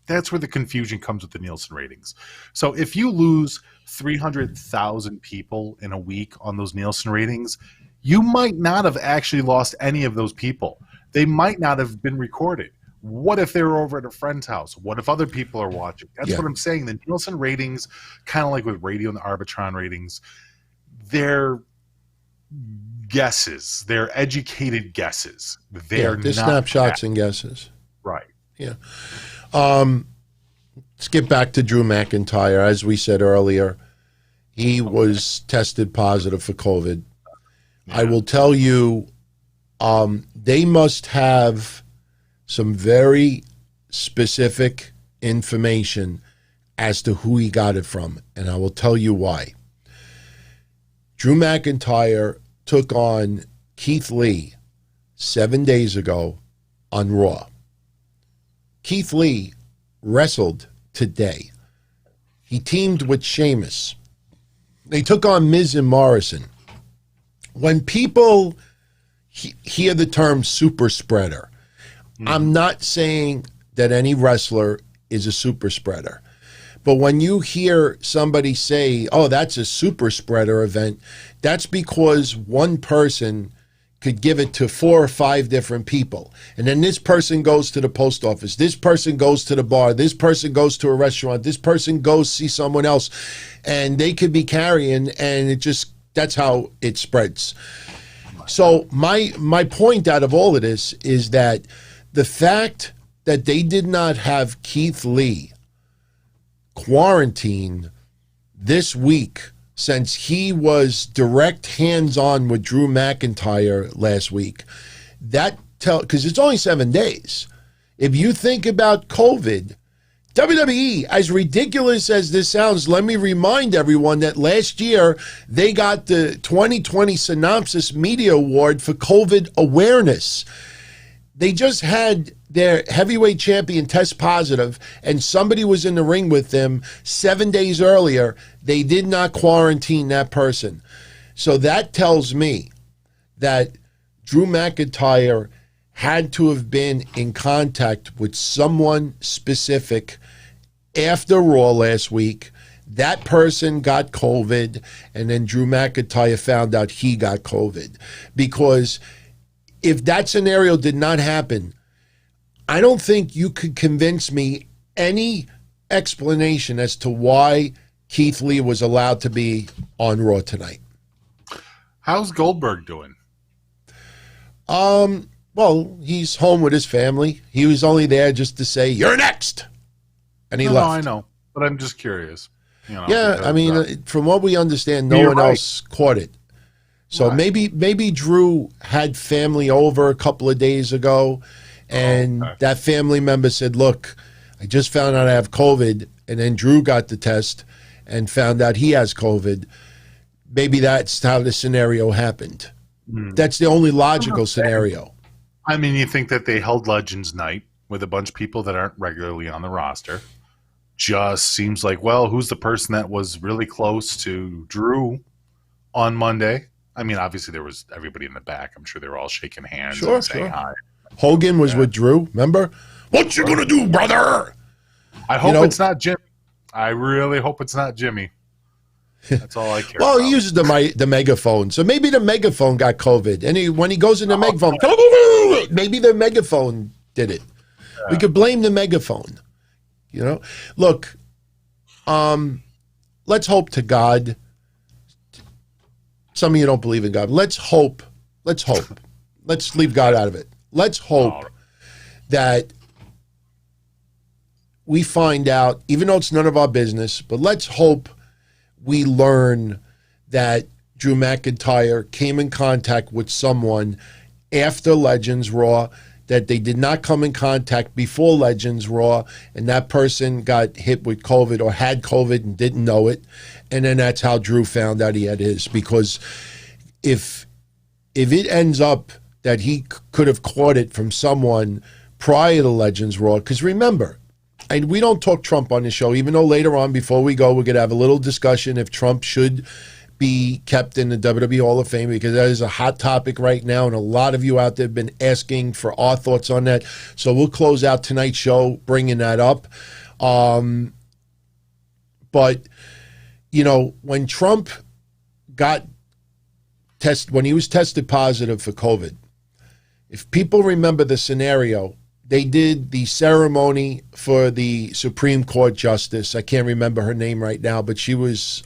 the confusion comes with the Nielsen ratings. So if you lose 300,000 people in a week on those Nielsen ratings, You might not have actually lost any of those people. They might not have been recorded. What if they were over at a friend's house? What if other people are watching? That's what I'm saying. The Nielsen ratings, kind of like with radio and the Arbitron ratings, they're guesses. They're educated guesses. They're not snapshots and guesses. Right. Yeah. Let's get back to Drew McIntyre. As we said earlier, he was tested positive for COVID. I will tell you, they must have some very specific information as to who he got it from, and I will tell you why. Drew McIntyre took on Keith Lee 7 days ago on Raw. Keith Lee wrestled today. He teamed with Sheamus. They took on Miz and Morrison. When people hear the term super spreader, I'm not saying that any wrestler is a super spreader. But when you hear somebody say, oh, that's a super spreader event, that's because one person could give it to 4 or 5 different people. And then this person goes to the post office. This person goes to the bar. This person goes to a restaurant. This person goes see someone else. And they could be carrying, and that's how it spreads. So my point out of all of this is that the fact that they did not have Keith Lee quarantined this week, since he was direct hands-on with Drew McIntyre last week, because it's only 7 days. If you think about COVID, WWE, as ridiculous as this sounds, let me remind everyone that last year they got the 2020 Synopsis Media Award for COVID awareness. They just had their heavyweight champion test positive, and somebody was in the ring with them 7 days earlier. They did not quarantine that person. So that tells me that Drew McIntyre had to have been in contact with someone specific after Raw last week. That person got COVID, and then Drew McIntyre found out he got COVID. Because if that scenario did not happen, I don't think you could convince me any explanation as to why Keith Lee was allowed to be on Raw tonight. How's Goldberg doing? Well, he's home with his family. He was only there just to say, "You're next," and he left. No, I know, but I'm just curious. Yeah, because, I mean, from what we understand, no one else caught it. So maybe Drew had family over a couple of days ago, and that family member said, "Look, I just found out I have COVID," and then Drew got the test and found out he has COVID. Maybe that's how the scenario happened. That's the only logical scenario. I mean, you think that they held Legends Night with a bunch of people that aren't regularly on the roster. Just seems like, well, who's the person that was really close to Drew on Monday? I mean, obviously there was everybody in the back. I'm sure they were all shaking hands and saying hi. Hogan was with Drew, remember? What you gonna do, brother? I hope it's not Jimmy. I really hope it's not Jimmy. That's all I care about. Well, he uses the megaphone, so maybe the megaphone got COVID. And when he goes in the megaphone, maybe the megaphone did it. Yeah. We could blame the megaphone. You know, look. Let's hope to God. Some of you don't believe in God. Let's hope. Let's leave God out of it. Let's hope that we find out, even though it's none of our business, but let's hope we learn that Drew McIntyre came in contact with someone after Legends Raw, that they did not come in contact before Legends Raw, and that person got hit with COVID or had COVID and didn't know it. And then that's how Drew found out he had his. Because if it ends up that he could have caught it from someone prior to Legends Raw, because remember, and we don't talk Trump on the show, even though later on, before we go, we're going to have a little discussion if Trump should be kept in the WWE Hall of Fame, because that is a hot topic right now, and a lot of you out there have been asking for our thoughts on that. So we'll close out tonight's show bringing that up. But, you know, when Trump got when he was tested positive for COVID, if people remember the scenario, they did the ceremony for the Supreme Court Justice. I can't remember her name right now, but she was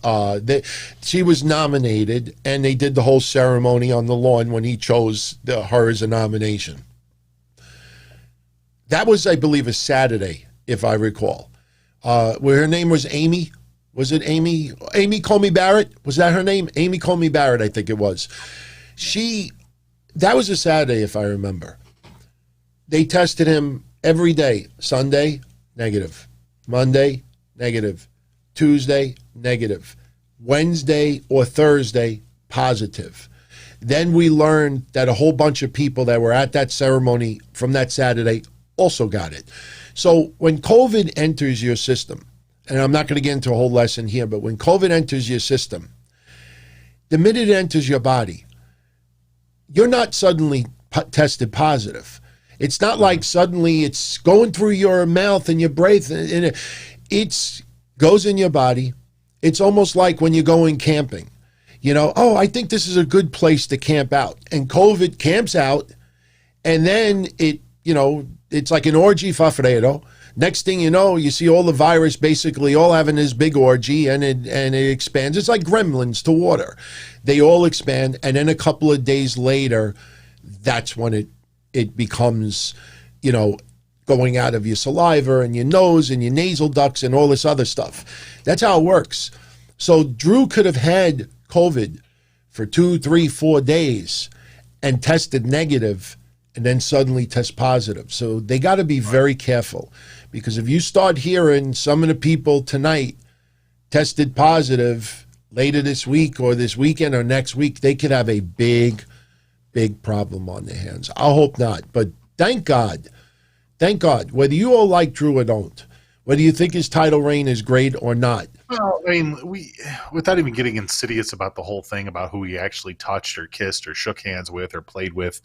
nominated, and they did the whole ceremony on the lawn when he chose her as a nomination. That was, I believe, a Saturday, if I recall. Where her name was Amy. Was it Amy? Amy Comey Barrett? Was that her name? Amy Comey Barrett, I think it was. That was a Saturday, if I remember. They tested him every day. Sunday, negative. Monday, negative. Tuesday, negative. Wednesday or Thursday, positive. Then we learned that a whole bunch of people that were at that ceremony from that Saturday also got it. So when COVID enters your system, and I'm not going to get into a whole lesson here, but when COVID enters your system, the minute it enters your body, you're not suddenly tested positive. It's not like suddenly it's going through your mouth and your breath, and it goes in your body. It's almost like when you're going camping. You know, oh, I think this is a good place to camp out. And COVID camps out, and then it's like an orgy for Fredo. Next thing you know, you see all the virus basically all having this big orgy, and it expands. It's like gremlins to water. They all expand, and then a couple of days later, that's when it becomes, going out of your saliva and your nose and your nasal ducts and all this other stuff. That's how it works. So Drew could have had COVID for 2, 3, 4 days and tested negative and then suddenly test positive. So they got to be very careful, because if you start hearing some of the people tonight tested positive later this week or this weekend or next week, they could have a big problem on their hands. I hope not, but thank God, whether you all like Drew or don't, whether you think his title reign is great or not. Well, I mean, without even getting insidious about the whole thing about who he actually touched or kissed or shook hands with or played with,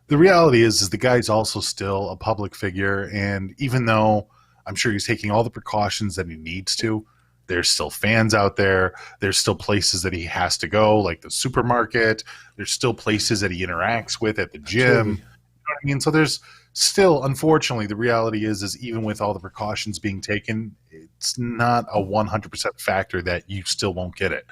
the reality is the guy's also still a public figure, and even though I'm sure he's taking all the precautions that he needs to, there's still fans out there. There's still places that he has to go, like the supermarket. There's still places that he interacts with at the gym. Absolutely. You know what I mean? So there's still, unfortunately, the reality is even with all the precautions being taken, it's not a 100% factor that you still won't get it.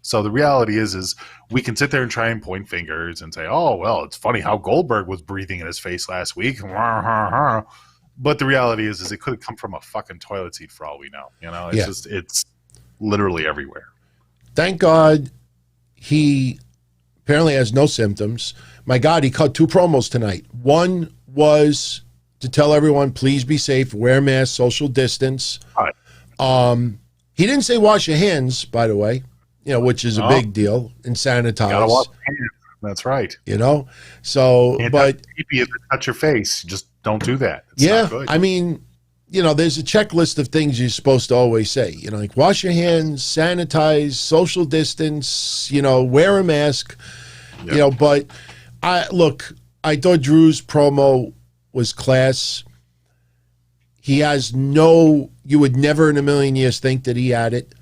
So the reality is we can sit there and try and point fingers and say, oh, well, it's funny how Goldberg was breathing in his face last week. But the reality is it could have come from a fucking toilet seat for all we know. It's literally everywhere. Thank God he apparently has no symptoms. My God, he cut 2 promos tonight. One was to tell everyone, please be safe, wear masks, social distance. All right. He didn't say wash your hands, by the way, which is a big deal, and sanitize. Gotta wash your hands. That's right. So, but if you touch your face, just don't do that. It's yeah, not good. I mean, there's a checklist of things you're supposed to always say, like wash your hands, sanitize, social distance, wear a mask, Yep. But I thought Drew's promo was class. He has you would never in a million years think that he had it.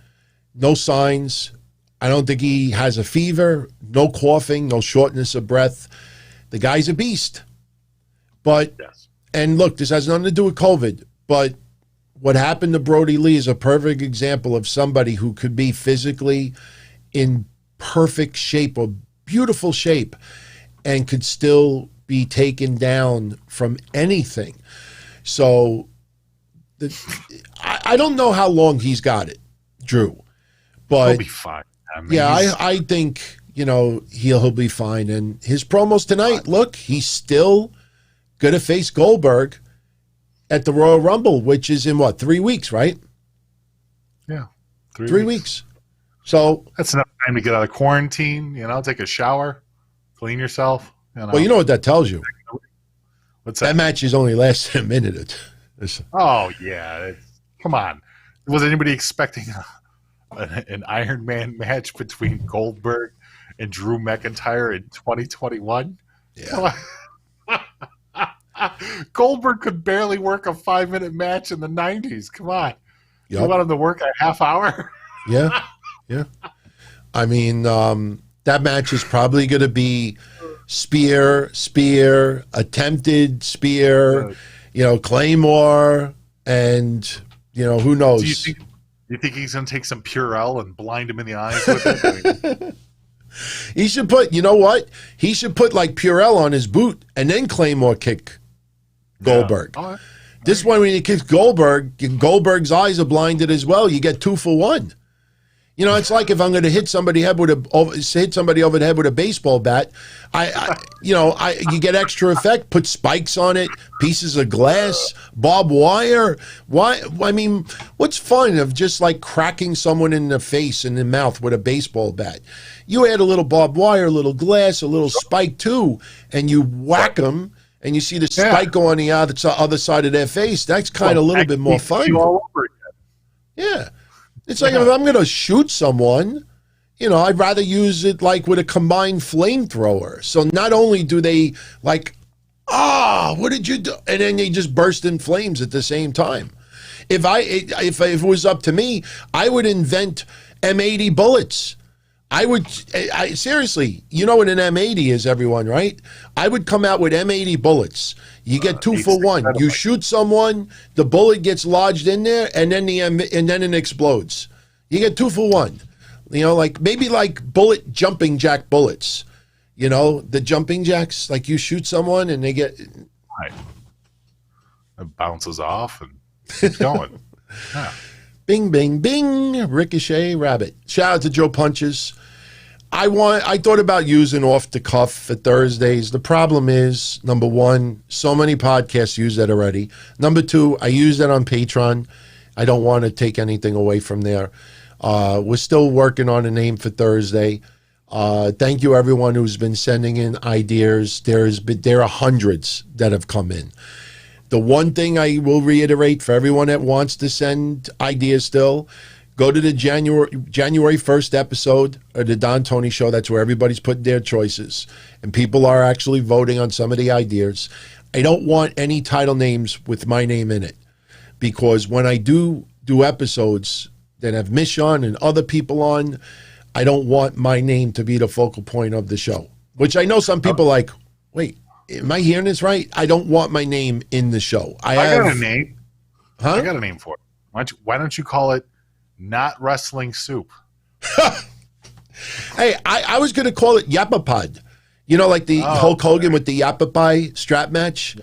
No signs. I don't think he has a fever, no coughing, no shortness of breath. The guy's a beast. But, Yes. And look, this has nothing to do with COVID, but what happened to Brody Lee is a perfect example of somebody who could be physically in perfect shape or beautiful shape and could still be taken down from anything. So I don't know how long he's got it, Drew, but He'll be fine. I mean, I think, he'll be fine. And his promos tonight, look, he's still going to face Goldberg at the Royal Rumble, which is in 3 weeks, right? Yeah. 3 weeks. So that's enough time to get out of quarantine, take a shower, clean yourself. Well, you know what that tells you? What's that? That match is only lasted a minute. Oh, yeah. Come on. Was anybody expecting an Iron Man match between Goldberg and Drew McIntyre in 2021? Yeah. Goldberg could barely work a 5-minute match in the 90s. Come on. Yep. You want him to work a half hour? Yeah. I mean, That match is probably going to be spear, attempted spear, Claymore, and, who knows? Do you think he's going to take some Purell and blind him in the eyes with it? He should put, you know what? He should put like Purell on his boot and then Claymore kick Goldberg. Yeah. This one, when he kicks Goldberg's eyes are blinded as well. You get 2 for 1. It's like if I'm going to hit somebody over the head with a baseball bat, you get extra effect. Put spikes on it, pieces of glass, barbed wire. Why? I mean, what's fun of just like cracking someone in the face and the mouth with a baseball bat? You add a little barbed wire, a little glass, a little spike too, and you whack them, and you see the spike go on the other side of their face. That's kind of a little bit more fun. You all over again. Yeah. It's like if I'm going to shoot someone, I'd rather use it like with a combined flamethrower. So not only do they like, what did you do? And then they just burst in flames at the same time. If it was up to me, I would invent M80 bullets. Seriously, you know what an M80 is, everyone, right? I would come out with M80 bullets. You get 2 for 1. You shoot someone, the bullet gets lodged in there, and then it explodes. You get 2 for 1. Maybe bullet jumping jack bullets. The jumping jacks, like you shoot someone and they get right. It bounces off and keeps going. Yeah. Bing, bing, bing, ricochet, rabbit. Shout out to Joe Punches. I thought about using off the cuff for Thursdays. The problem is, number one, so many podcasts use that already. Number two, I use that on Patreon. I don't want to take anything away from there. We're still working on a name for Thursday. Thank you, everyone who's been sending in ideas. There are hundreds that have come in. The one thing I will reiterate for everyone that wants to send ideas still, go to the January 1st episode of the Don Tony Show. That's where everybody's putting their choices. And people are actually voting on some of the ideas. I don't want any title names with my name in it. Because when I do episodes that have Mish on and other people on, I don't want my name to be the focal point of the show. Which I know some people like, wait, am I hearing this right? I don't want my name in the show. I got a name. Huh? I got a name for it. Why don't you call it Not Wrestling Soup? Hey, I was going to call it Yapapod. Like the Hulk Hogan with the Yapapai strap match.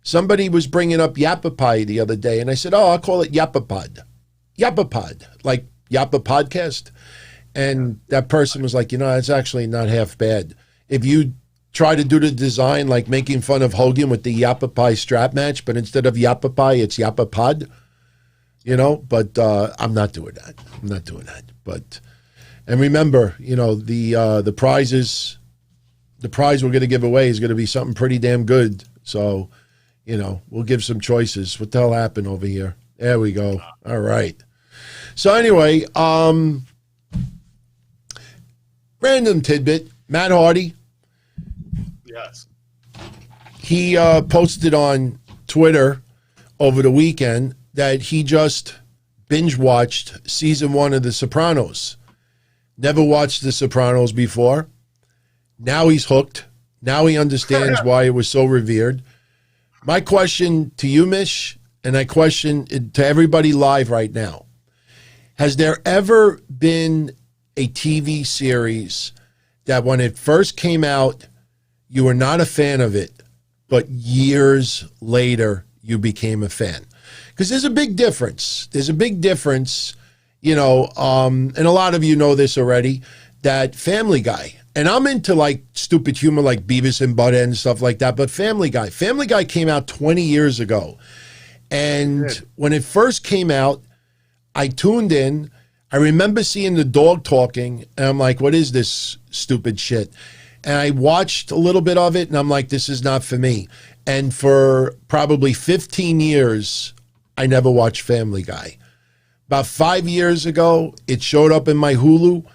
Somebody was bringing up Yapapai the other day, and I said, I'll call it Yapapod. Yapapod, like Yappa Podcast. And that person was like, it's actually not half bad. If you try to do the design like making fun of Hogan with the Yapapai strap match, but instead of Yapapai, it's Yapapod, but I'm not doing that. I'm not doing that. But, and remember, the prize we're going to give away is going to be something pretty damn good. So, we'll give some choices. What the hell happened over here? There we go. All right. So anyway, random tidbit, Matt Hardy. Yes. He posted on Twitter over the weekend that he just binge watched season 1 of The Sopranos. Never watched The Sopranos before. Now he's hooked. Now he understands why it was so revered. My question to you, Mish, and I question it to everybody live right now. Has there ever been a TV series that when it first came out, you were not a fan of it, but years later, you became a fan? Because there's a big difference. There's a big difference, and a lot of you know this already, that Family Guy, and I'm into like stupid humor like Beavis and Butthead and stuff like that, but Family Guy came out 20 years ago. And when it first came out, I tuned in. I remember seeing the dog talking, and I'm like, what is this stupid shit? And I watched a little bit of it, and I'm like, this is not for me. And for probably 15 years, I never watched Family Guy. About 5 years ago, it showed up in my Hulu,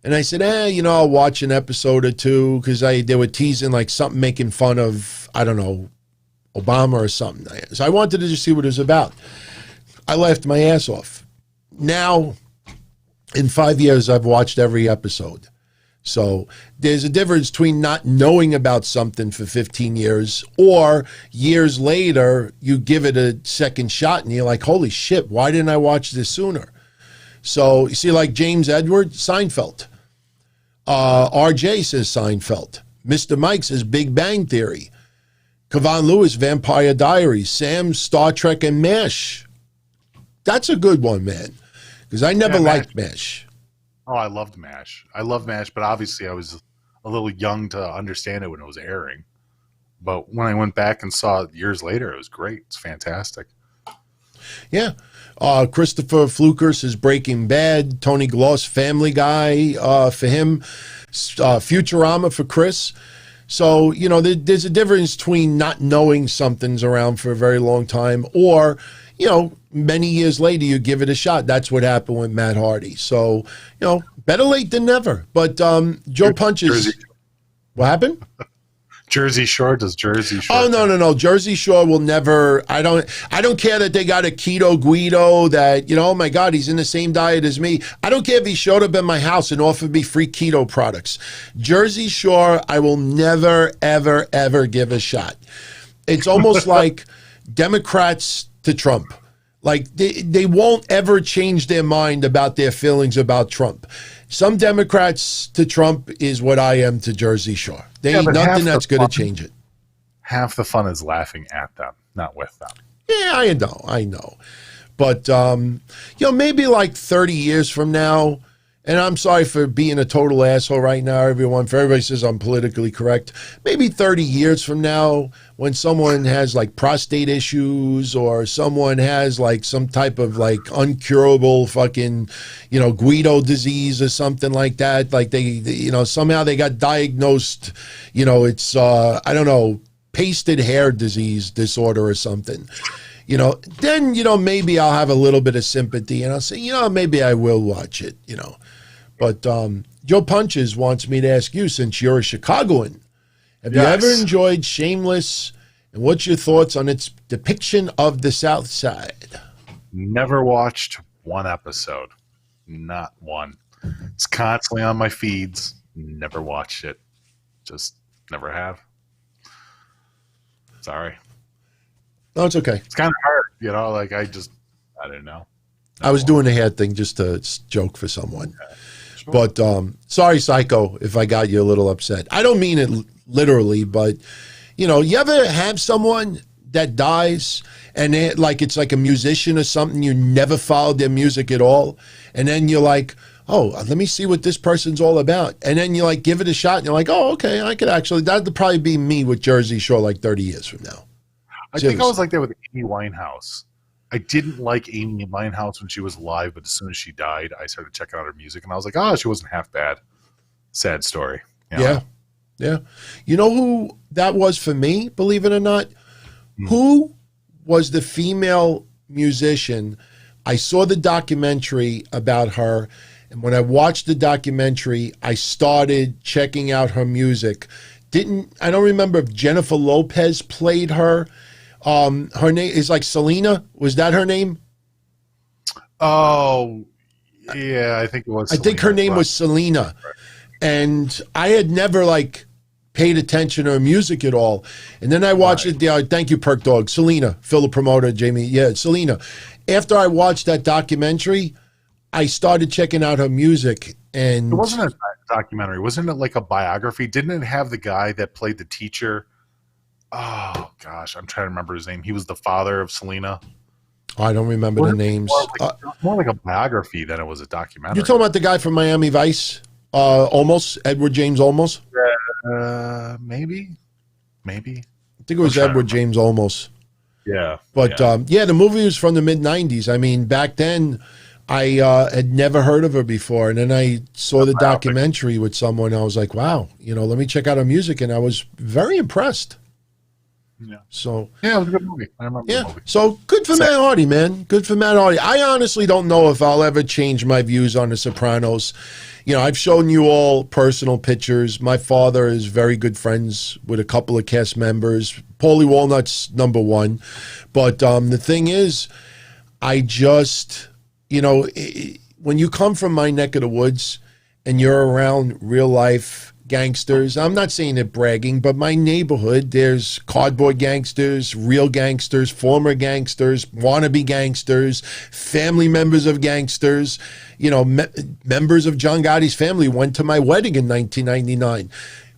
and I said, I'll watch an episode or two, because they were teasing like something making fun of, I don't know, Obama or something. So I wanted to just see what it was about. I laughed my ass off. Now, in 5 years, I've watched every episode. So there's a difference between not knowing about something for 15 years or years later, you give it a second shot and you're like, holy shit, why didn't I watch this sooner? So you see, like James Edward, Seinfeld. RJ says Seinfeld. Mr. Mike says Big Bang Theory. Kevon Lewis, Vampire Diaries. Sam, Star Trek and MASH. That's a good one, man. Because I never liked MASH. Oh, I loved MASH. I love MASH, but obviously I was a little young to understand it when it was airing. But when I went back and saw it years later, it was great. It's fantastic. Yeah. Christopher Fluker says Breaking Bad. Tony Gloss, Family Guy for him. Futurama for Chris. So, you know, there's a difference between not knowing something's around for a very long time or, you know, many years later you give it a shot. That's what happened with Matt Hardy. So, you know, better late than never. But Joe Punches. What happened? Jersey Shore? Does Jersey Shore? Oh, no. Jersey Shore will never. I don't care that they got a keto Guido that, you know, oh my God, he's in the same diet as me. I don't care if he showed up at my house and offered me free keto products. Jersey Shore, I will never, ever, ever give a shot. It's almost like Democrats to Trump. Like they won't ever change their mind about their feelings about Trump. Some Democrats to Trump is what I am to Jersey Shore. There ain't nothing that's going to change it. Half the fun is laughing at them, not with them. Yeah, I know. But, you know, maybe like 30 years from now, and I'm sorry for being a total asshole right now, everyone. For everybody says I'm politically correct. Maybe 30 years from now, when someone has like prostate issues or someone has like some type of like uncurable fucking, you know, Guido disease or something like that. Like they you know, somehow they got diagnosed, you know, it's, I don't know, pasted hair disease disorder or something. You know, then, you know, maybe I'll have a little bit of sympathy and I'll say, you know, maybe I will watch it, you know. But Joe Punches wants me to ask you, since you're a Chicagoan, have you ever enjoyed Shameless, and what's your thoughts on its depiction of the South Side? Never watched one episode. Not one. It's constantly on my feeds. Never watched it. Just never have. Sorry. No, it's okay. It's kind of hard, you know, like I didn't know. I was doing a hair thing just to joke for someone. Okay. Sure. But sorry, Psycho, if I got you a little upset. I don't mean it literally, but, you know, you ever have someone that dies and it's like a musician or something, you never followed their music at all, and then you're like, oh, let me see what this person's all about. And then you like give it a shot and you're like, oh, okay, I could actually, that'd probably be me with Jersey Shore like 30 years from now. I think I was like that with Amy Winehouse. I didn't like Amy Winehouse when she was alive, but as soon as she died, I started checking out her music, and I was like, oh, she wasn't half bad. Sad story. You know? Yeah. You know who that was for me, believe it or not? Who was the female musician? I saw the documentary about her, and when I watched the documentary, I started checking out her music. I don't remember if Jennifer Lopez played her. Her name is like Selena. Was that her name? Oh, yeah, I think it was. I think her name was Selena. Right. And I had never like paid attention to her music at all. And then I watched it. Yeah, thank you, Perk Dog. Selena, Phil the promoter, Jamie. Yeah, Selena. After I watched that documentary, I started checking out her music. And it wasn't a documentary. Wasn't it like a biography? Didn't it have the guy that played the teacher? Oh, gosh. I'm trying to remember his name. He was the father of Selena. I don't remember the names. More like a biography than it was a documentary. You're talking about the guy from Miami Vice? Olmos? Edward James Olmos? Maybe. I think it was Edward James Olmos. Yeah. But, the movie was from the mid-'90s. I mean, back then, I had never heard of her before. And then I saw the documentary with someone. I was like, wow, you know, let me check out her music. And I was very impressed. Yeah. So yeah, it was a good movie. I remember the movie. So good for Matt Hardy, man. Good for Matt Hardy. I honestly don't know if I'll ever change my views on The Sopranos. You know, I've shown you all personal pictures. My father is very good friends with a couple of cast members. Paulie Walnut's number one. But the thing is, I just, you know, when you come from my neck of the woods and you're around real life gangsters, I'm not saying it bragging, but my neighborhood, there's cardboard gangsters, real gangsters, former gangsters, wannabe gangsters, family members of gangsters. You know, members of John Gotti's family went to my wedding in 1999.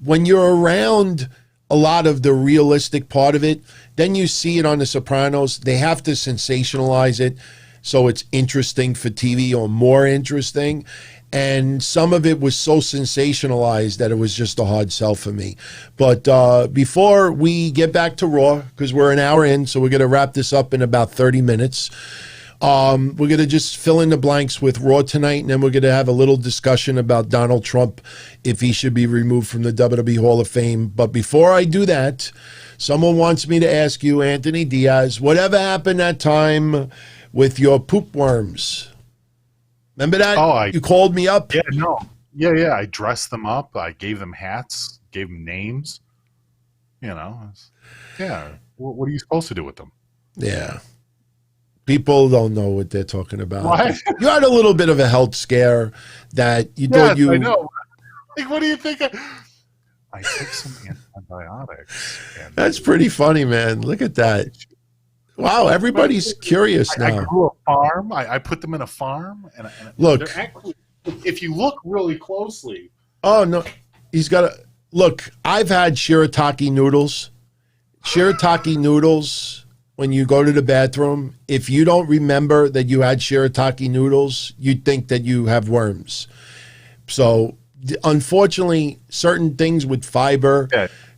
When you're around a lot of the realistic part of it, then you see it on The Sopranos. They have to sensationalize it so it's interesting for TV, or more interesting. And some of it was so sensationalized that it was just a hard sell for me. But before we get back to Raw, because we're an hour in, so we're going to wrap this up in about 30 minutes. We're going to just fill in the blanks with Raw tonight, and then we're going to have a little discussion about Donald Trump, if he should be removed from the WWE Hall of Fame. But before I do that, someone wants me to ask you, Anthony Diaz, whatever happened that time with your poop worms? Remember that? Oh, you called me up? Yeah, no. Yeah. I dressed them up. I gave them hats, gave them names. You know, yeah. What are you supposed to do with them? Yeah. People don't know what they're talking about. What? You had a little bit of a health scare that you thought you... I know. Like, what do you think? I took some antibiotics. That's pretty funny, man. Look at that. Wow, everybody's curious now. I grew a farm. I put them in a farm. And look. Actually, if you look really closely. Oh, no. He's got a... Look, I've had shirataki noodles. Shirataki noodles, when you go to the bathroom, if you don't remember that you had shirataki noodles, you'd think that you have worms. So, unfortunately, certain things with fiber,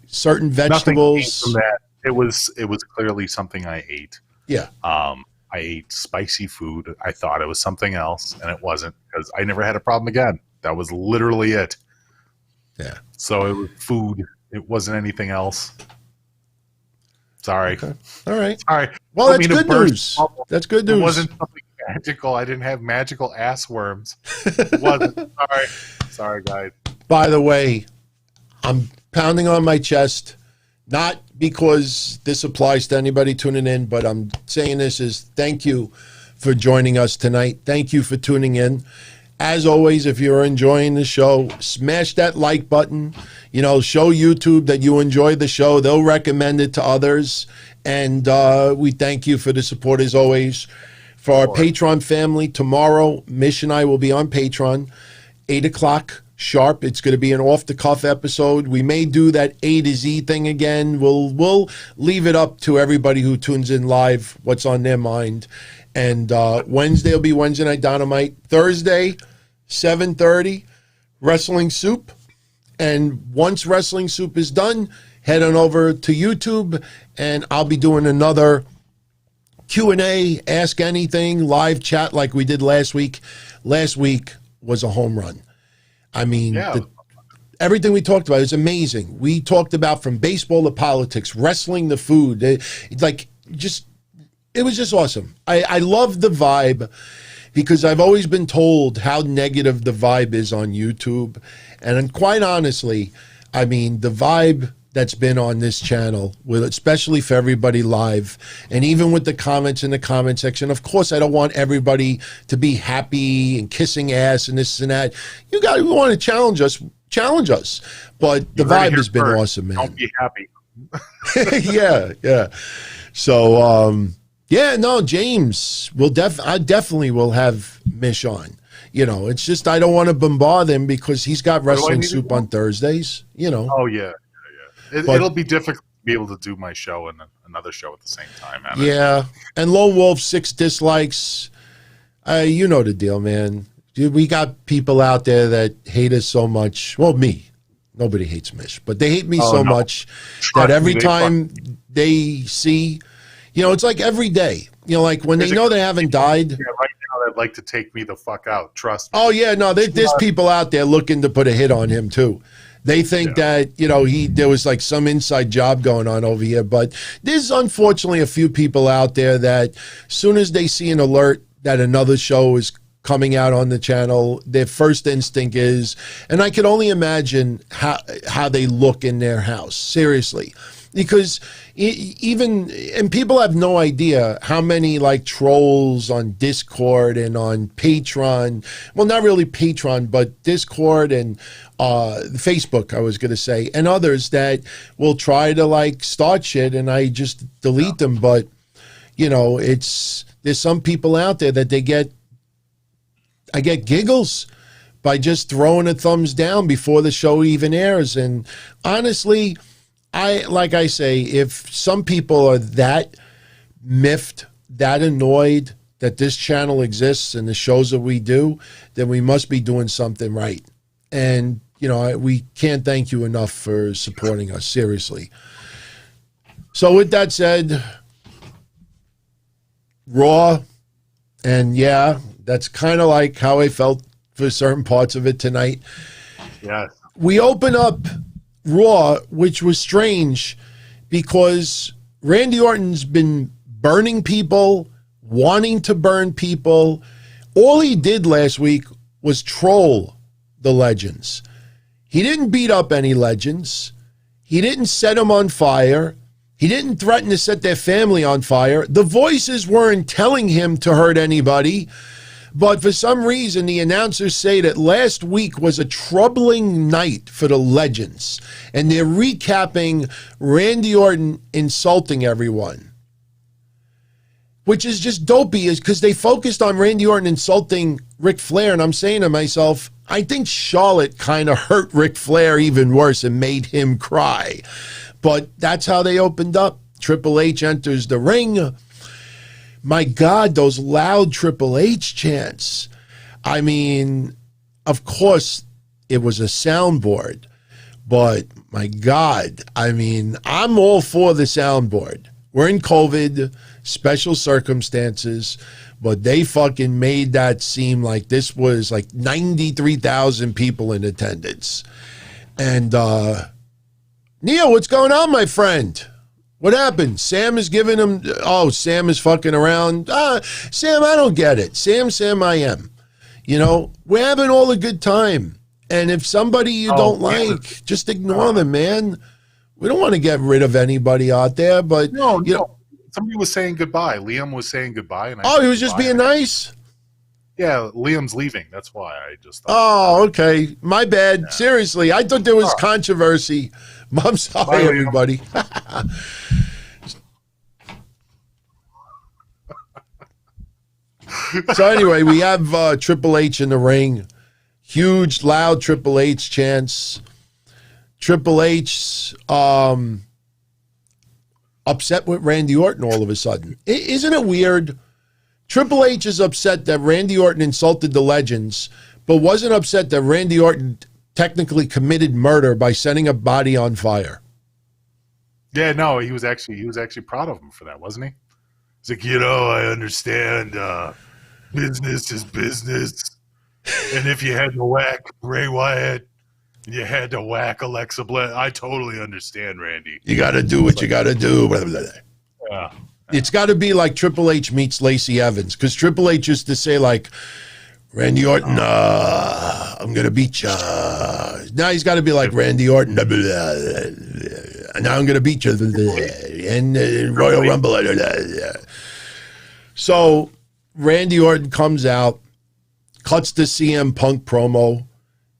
certain vegetables... Nothing came from that. It was clearly something I ate. Yeah. I ate spicy food. I thought it was something else, and it wasn't, because I never had a problem again. That was literally it. Yeah. So it was food. It wasn't anything else. Sorry. Okay. All right. Sorry. Well, that's good news. That's good news. It wasn't something magical. I didn't have magical ass worms. It wasn't. Sorry. Sorry, guys. By the way, I'm pounding on my chest. Not because this applies to anybody tuning in, but I'm saying this is thank you for joining us tonight. Thank you for tuning in. As always, if you're enjoying the show, smash that like button. You know, show YouTube that you enjoy the show. They'll recommend it to others. And we thank you for the support as always. For our Patreon family, tomorrow, Mish and I will be on Patreon, 8 o'clock. Sharp. It's going to be an off-the-cuff episode. We may do that A to Z thing again. We'll leave it up to everybody who tunes in live, what's on their mind. And Wednesday will be Wednesday Night Dynamite. Thursday, 7:30, Wrestling Soup. And once Wrestling Soup is done, head on over to YouTube, and I'll be doing another Q&A, Ask Anything, live chat like we did last week. Last week was a home run. I mean, everything we talked about is amazing. We talked about from baseball to politics, wrestling to food. It was just awesome. I love the vibe because I've always been told how negative the vibe is on YouTube. And quite honestly, I mean, the vibe that's been on this channel, especially for everybody live, and even with the comments in the comment section. Of course, I don't want everybody to be happy and kissing ass and this and that. You want to challenge us. But the vibe has been awesome, man. Don't be happy. yeah. So, James I definitely will have Mish on. You know, it's just I don't want to bombard him because he's got Wrestling Soup on Thursdays. You know. Oh yeah. It'll be difficult to be able to do my show and another show at the same time. Yeah, and Lone Wolf 6 dislikes. You know the deal, man. Dude, we got people out there that hate us so much. Well, me. Nobody hates Mish, but they hate me much that every time they see, you know, it's like every day. You know, like when they know they haven't died. Yeah, right now they'd like to take me the fuck out. Trust me. Oh yeah, no, there's people out there looking to put a hit on him too. They think that, you know, there was like some inside job going on over here. But there's unfortunately a few people out there that as soon as they see an alert that another show is coming out on the channel, their first instinct is, and I can only imagine how they look in their house. Seriously. because even, and people have no idea how many like trolls on Discord and on Patreon, well, not really Patreon, but Discord and Facebook, I was going to say, and others that will try to like start shit and I just delete them. But, you know, there's some people out there that I get giggles by just throwing a thumbs down before the show even airs. And honestly, like I say, if some people are that miffed, that annoyed that this channel exists and the shows that we do, then we must be doing something right. And, you know, we can't thank you enough for supporting us, seriously. So with that said, Raw, and yeah, that's kind of like how I felt for certain parts of it tonight. Yes. We open up Raw, which was strange because Randy Orton's been burning people, wanting to burn people. All he did last week was troll the legends. He didn't beat up any legends. He didn't set them on fire. He didn't threaten to set their family on fire. The voices weren't telling him to hurt anybody. But for some reason, the announcers say that last week was a troubling night for the legends. And they're recapping Randy Orton insulting everyone. Which is just dopey, is because they focused on Randy Orton insulting Ric Flair. And I'm saying to myself, I think Charlotte kind of hurt Ric Flair even worse and made him cry. But that's how they opened up. Triple H enters the ring. My God, those loud Triple H chants. I mean, of course, it was a soundboard. But my God, I mean, I'm all for the soundboard. We're in COVID, special circumstances, but they fucking made that seem like this was like 93,000 people in attendance. And, Neil, what's going on, my friend? What happened? Sam is giving him, Sam is fucking around. Sam, I don't get it. Sam, I am. You know, we're having all a good time. And if somebody you don't like, just ignore them, man. We don't want to get rid of anybody out there, but no. You know, somebody was saying goodbye. Liam was saying goodbye. And he was just being nice? Yeah, Liam's leaving. That's why I just thought. Oh, okay. My bad. Yeah. Seriously, I thought there was controversy. I'm sorry, everybody. So anyway, we have Triple H in the ring. Huge, loud Triple H chants. Triple H upset with Randy Orton all of a sudden. Isn't it weird? Triple H is upset that Randy Orton insulted the legends, but wasn't upset that Randy Orton technically committed murder by setting a body on fire. Yeah, no, he was actually proud of him for that, wasn't he? He's like, I understand business is business. And if you had to whack Bray Wyatt, you had to whack Alexa Bliss. I totally understand, Randy. You got to do what you got to do. Yeah. It's got to be like Triple H meets Lacey Evans, because Triple H used to say like, Randy Orton, I'm going to beat you. Now he's got to be like Randy Orton. Now I'm going to beat you. And Royal Rumble. So Randy Orton comes out, cuts the CM Punk promo.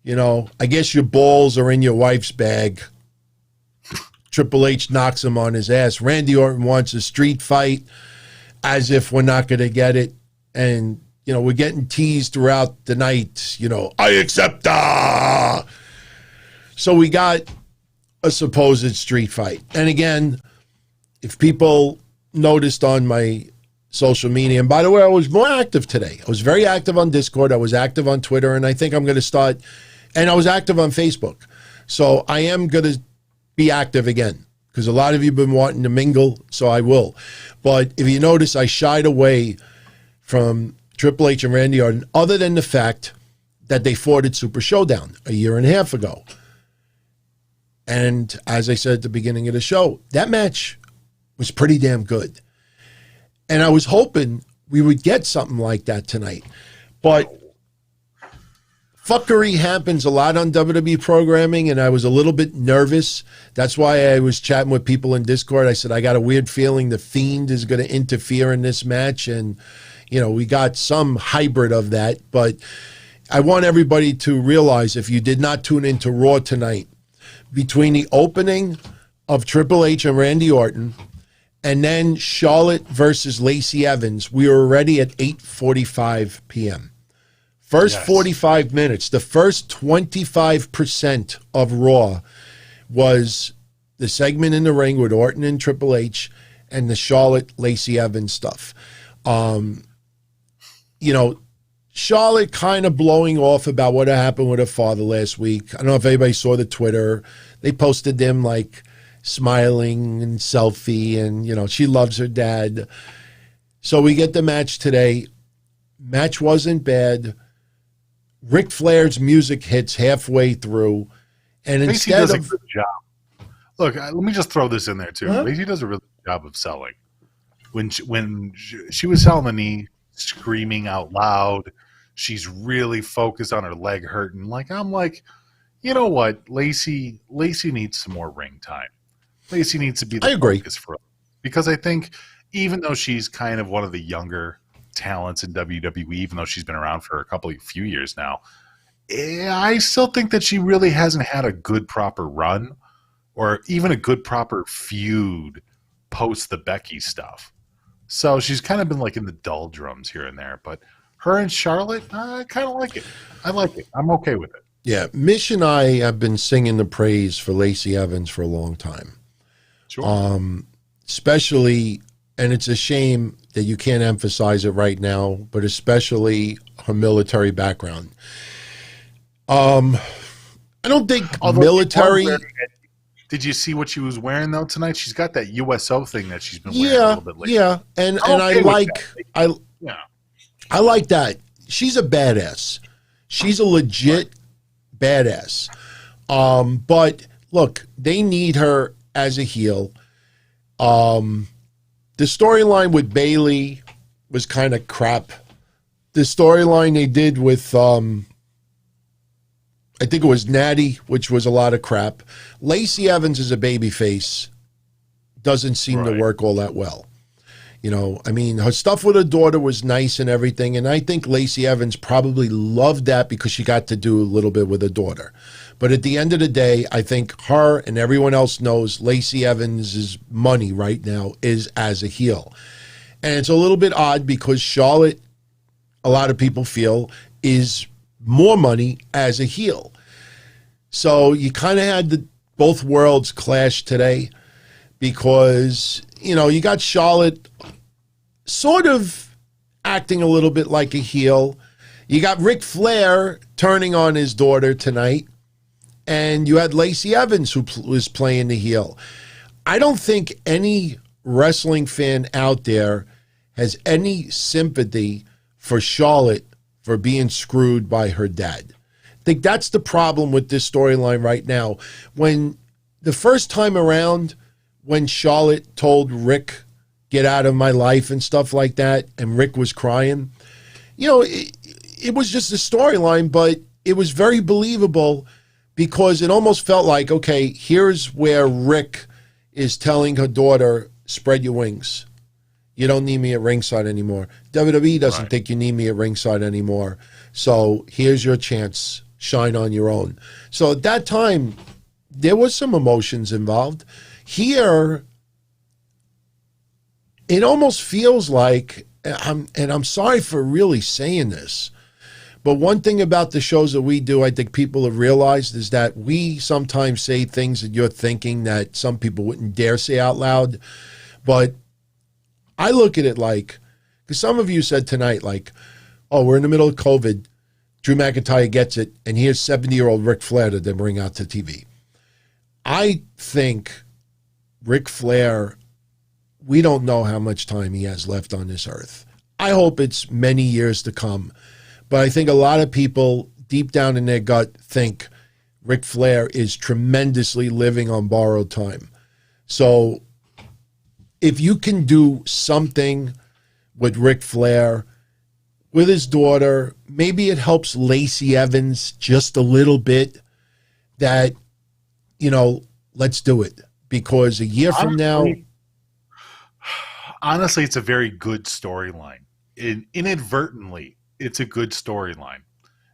You know, I guess your balls are in your wife's bag. Triple H knocks him on his ass. Randy Orton wants a street fight, as if we're not going to get it. And, you know, we're getting teased throughout the night, you know, I accept that. So we got a supposed street fight. And again, if people noticed on my social media, and by the way, I was more active today. I was very active on Discord. I was active on Twitter, and I think I'm going to start, and I was active on Facebook. So I am going to be active again, because a lot of you have been wanting to mingle, so I will. But if you notice, I shied away from Triple H and Randy Orton, other than the fact that they fought at Super Showdown a year and a half ago. And as I said at the beginning of the show, that match was pretty damn good. And I was hoping we would get something like that tonight. But fuckery happens a lot on WWE programming, and I was a little bit nervous. That's why I was chatting with people in Discord. I said, I got a weird feeling the Fiend is going to interfere in this match, and, you know, we got some hybrid of that. But I want everybody to realize, if you did not tune into Raw tonight, between the opening of Triple H and Randy Orton and then Charlotte versus Lacey Evans, we were already at 8:45 p.m. First 45 minutes, the first 25% of Raw was the segment in the ring with Orton and Triple H and the Charlotte Lacey Evans stuff. You know, Charlotte kind of blowing off about what happened with her father last week. I don't know if anybody saw the Twitter. They posted them like smiling and selfie, and, you know, she loves her dad. So we get the match today. Match wasn't bad. Ric Flair's music hits halfway through, and Lacey instead does of a good job. Look, let me just throw this in there too. Lacey does a really good job of selling. When she was selling the knee, screaming out loud, she's really focused on her leg hurting. Like, I'm like, you know what, Lacey needs some more ring time. Lacey needs to be the focus for her, because I think even though she's kind of one of the younger talents in WWE, even though she's been around for a few years now, I still think that she really hasn't had a good proper run or even a good proper feud post the Becky stuff. So she's kind of been like in the doldrums here and there, but her and Charlotte, I kind of like it. I like it. I'm okay with it. Yeah, Mish and I have been singing the praise for Lacey Evans for a long time. Sure. Especially, and it's a shame that you can't emphasize it right now, but especially her military background. I don't think military. Did you see what she was wearing though tonight? She's got that USO thing that she's been wearing a little bit lately. Yeah, and I like that. She's a badass. She's a legit badass. But look, they need her as a heel. The storyline with Bayley was kind of crap. The storyline they did with, I think it was Natty, which was a lot of crap. Lacey Evans is a babyface. Doesn't seem to work all that well. You know, I mean, her stuff with her daughter was nice and everything, and I think Lacey Evans probably loved that because she got to do a little bit with her daughter. But at the end of the day, I think her and everyone else knows Lacey Evans' money right now is as a heel. And it's a little bit odd because Charlotte, a lot of people feel, is more money as a heel. So you kind of had both worlds clash today because, you know, you got Charlotte sort of acting a little bit like a heel. You got Ric Flair turning on his daughter tonight. And you had Lacey Evans, who was playing the heel. I don't think any wrestling fan out there has any sympathy for Charlotte for being screwed by her dad. I think that's the problem with this storyline right now. When the first time around, when Charlotte told Rick, get out of my life and stuff like that, and Rick was crying, you know, it was just a storyline, but it was very believable because it almost felt like, okay, here's where Rick is telling her daughter, spread your wings. You don't need me at ringside anymore. WWE doesn't think you need me at ringside anymore. So here's your chance. Shine on your own. So at that time, there was some emotions involved. Here, it almost feels like, and I'm sorry for really saying this, but one thing about the shows that we do, I think people have realized, is that we sometimes say things that you're thinking that some people wouldn't dare say out loud. But I look at it like, because some of you said tonight, like, oh, we're in the middle of COVID. Drew McIntyre gets it, and here's 70-year-old Ric Flair that they bring out to TV. I think Ric Flair, we don't know how much time he has left on this earth. I hope it's many years to come. But I think a lot of people deep down in their gut think Ric Flair is tremendously living on borrowed time. So if you can do something with Ric Flair with his daughter. Maybe it helps Lacey Evans just a little bit that, let's do it. Because a year from now... Honestly, it's a very good storyline. Inadvertently, it's a good storyline.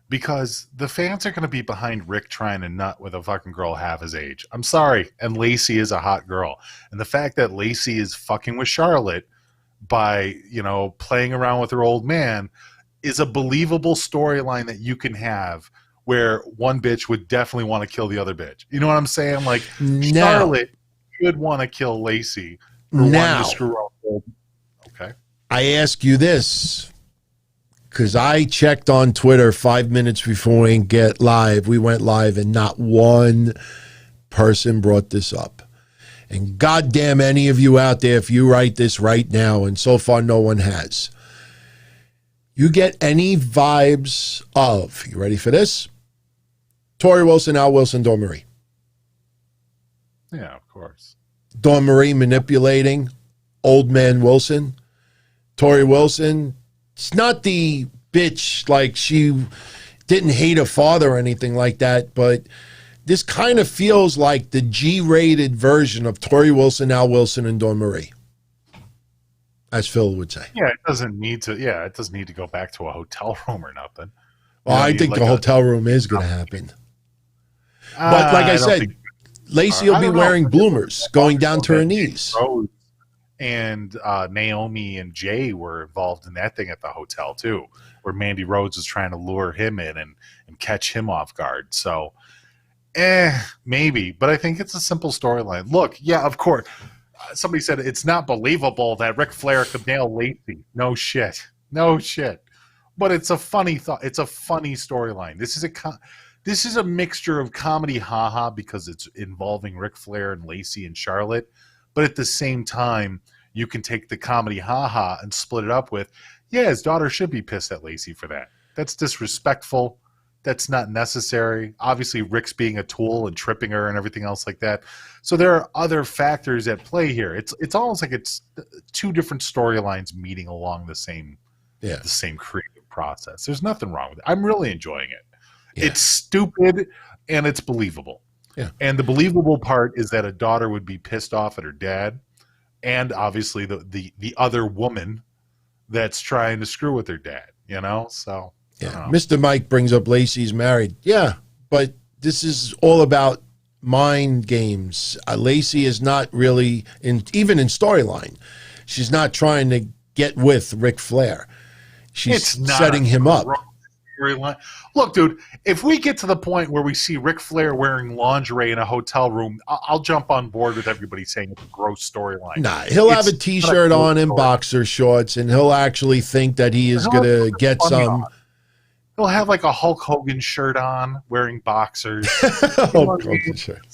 Because the fans are going to be behind Rick trying to nut with a fucking girl half his age. I'm sorry. And Lacey is a hot girl. And the fact that Lacey is fucking with Charlotte by, playing around with her old man is a believable storyline that you can have where one bitch would definitely want to kill the other bitch. You know what I'm saying? Like, Charlotte should want to kill Lacey for wanting to screw up. Okay. I ask you this, because I checked on Twitter 5 minutes before we went live, and not one person brought this up. And goddamn any of you out there, if you write this right now, and so far no one has, you get any vibes of, you ready for this? Torrie Wilson, Al Wilson, Dawn Marie. Yeah, of course. Dawn Marie manipulating old man Wilson. Torrie Wilson, it's not the bitch like she didn't hate her father or anything like that, but this kind of feels like the G-rated version of Torrie Wilson, Al Wilson, and Dawn Marie, as Phil would say. Yeah, it doesn't need to go back to a hotel room or nothing. Well, I think the hotel room is going to happen. But like I said, Lacey will be wearing bloomers going down to her knees. And Naomi and Jay were involved in that thing at the hotel too, where Mandy Rhodes was trying to lure him in and catch him off guard. So, maybe. But I think it's a simple storyline. Look, yeah, of course. Somebody said it's not believable that Ric Flair could nail Lacey. No shit. But it's a funny thought. It's a funny storyline. This is a mixture of comedy, haha, because it's involving Ric Flair and Lacey and Charlotte. But at the same time, you can take the comedy haha and split it up with, yeah, his daughter should be pissed at Lacey for that. That's disrespectful. That's not necessary. Obviously, Rick's being a tool and tripping her and everything else like that. So there are other factors at play here. It's almost like it's two different storylines meeting along the same creative process. There's nothing wrong with it. I'm really enjoying it. Yeah. It's stupid and it's believable. Yeah. And the believable part is that a daughter would be pissed off at her dad and obviously the other woman that's trying to screw with her dad, So, yeah. Mr. Mike brings up Lacey's married. Yeah, but this is all about mind games. Lacey is not really, even in storyline, she's not trying to get with Ric Flair. She's setting him up. Look, dude, if we get to the point where we see Ric Flair wearing lingerie in a hotel room, I'll jump on board with everybody saying it's a gross storyline. Nah, he'll have a T-shirt on and boxer shorts, and he'll actually think that he is going to get some. He'll have like a Hulk Hogan shirt on, wearing boxers. Hulk Hogan shirt.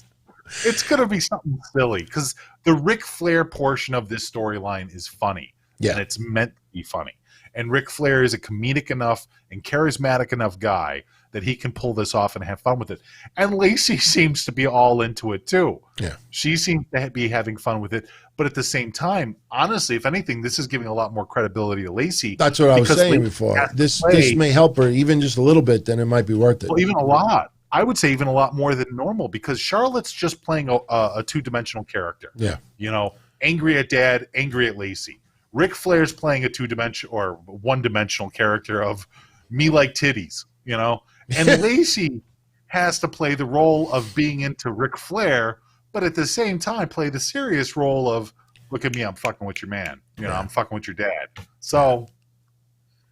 It's going to be something silly because the Ric Flair portion of this storyline is funny. Yeah. And it's meant to be funny. And Ric Flair is a comedic enough and charismatic enough guy that he can pull this off and have fun with it. And Lacey seems to be all into it too. Yeah. She seems to be having fun with it. But at the same time, honestly, if anything, this is giving a lot more credibility to Lacey. That's what I was saying before. This may help her even just a little bit, then it might be worth it. Well, even a lot. I would say even a lot more than normal because Charlotte's just playing a two-dimensional character. Yeah. Angry at dad, angry at Lacey. Ric Flair's playing a two-dimensional or one-dimensional character of me like titties, And Lacey has to play the role of being into Ric Flair, but at the same time play the serious role of, look at me, I'm fucking with your man. I'm fucking with your dad. So,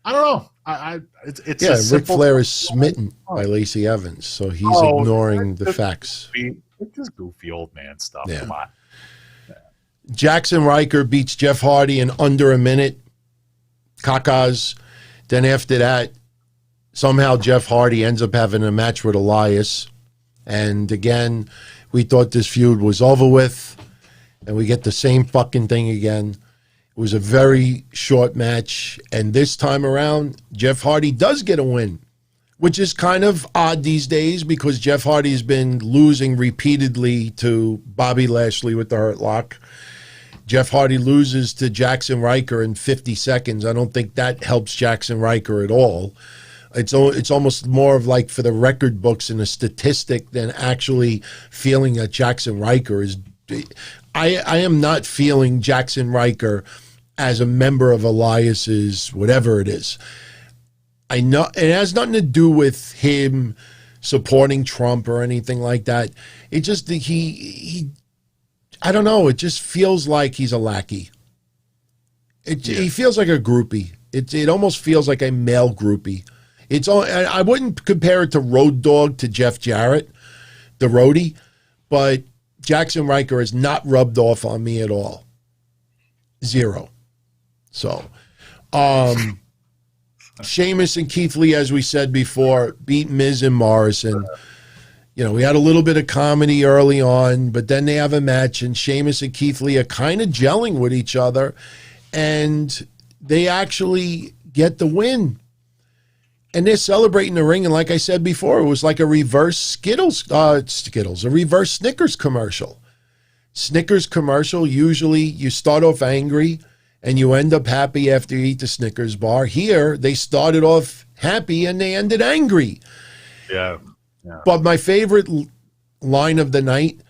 I don't know. It's Ric Flair is smitten by Lacey Evans, so he's ignoring the facts. It's just goofy old man stuff. Yeah. Come on. Jackson Riker beats Jeff Hardy in under a minute. Kakas. Then after that, somehow Jeff Hardy ends up having a match with Elias. And again, we thought this feud was over with. And we get the same fucking thing again. It was a very short match. And this time around, Jeff Hardy does get a win, which is kind of odd these days because Jeff Hardy's been losing repeatedly to Bobby Lashley with the Hurt Lock. Jeff Hardy loses to Jackson Riker in 50 seconds. I don't think that helps Jackson Riker at all. It's almost more of like for the record books and a statistic than actually feeling that Jackson Riker is. I am not feeling Jackson Riker as a member of Elias's whatever it is. I know it has nothing to do with him supporting Trump or anything like that. It just he I don't know. It just feels like he's a lackey. He feels like a groupie. It almost feels like a male groupie. I wouldn't compare it to Road Dogg to Jeff Jarrett, the roadie, but Jackson Riker has not rubbed off on me at all. Zero. So, Sheamus and Keith Lee, as we said before, beat Miz and Morrison. You know, we had a little bit of comedy early on, but then they have a match, and Sheamus and Keith Lee are kind of gelling with each other, and they actually get the win. And they're celebrating the ring, and like I said before, it was like a reverse a reverse Snickers commercial. Snickers commercial, usually you start off angry, and you end up happy after you eat the Snickers bar. Here, they started off happy, and they ended angry. Yeah. But my favorite line of the night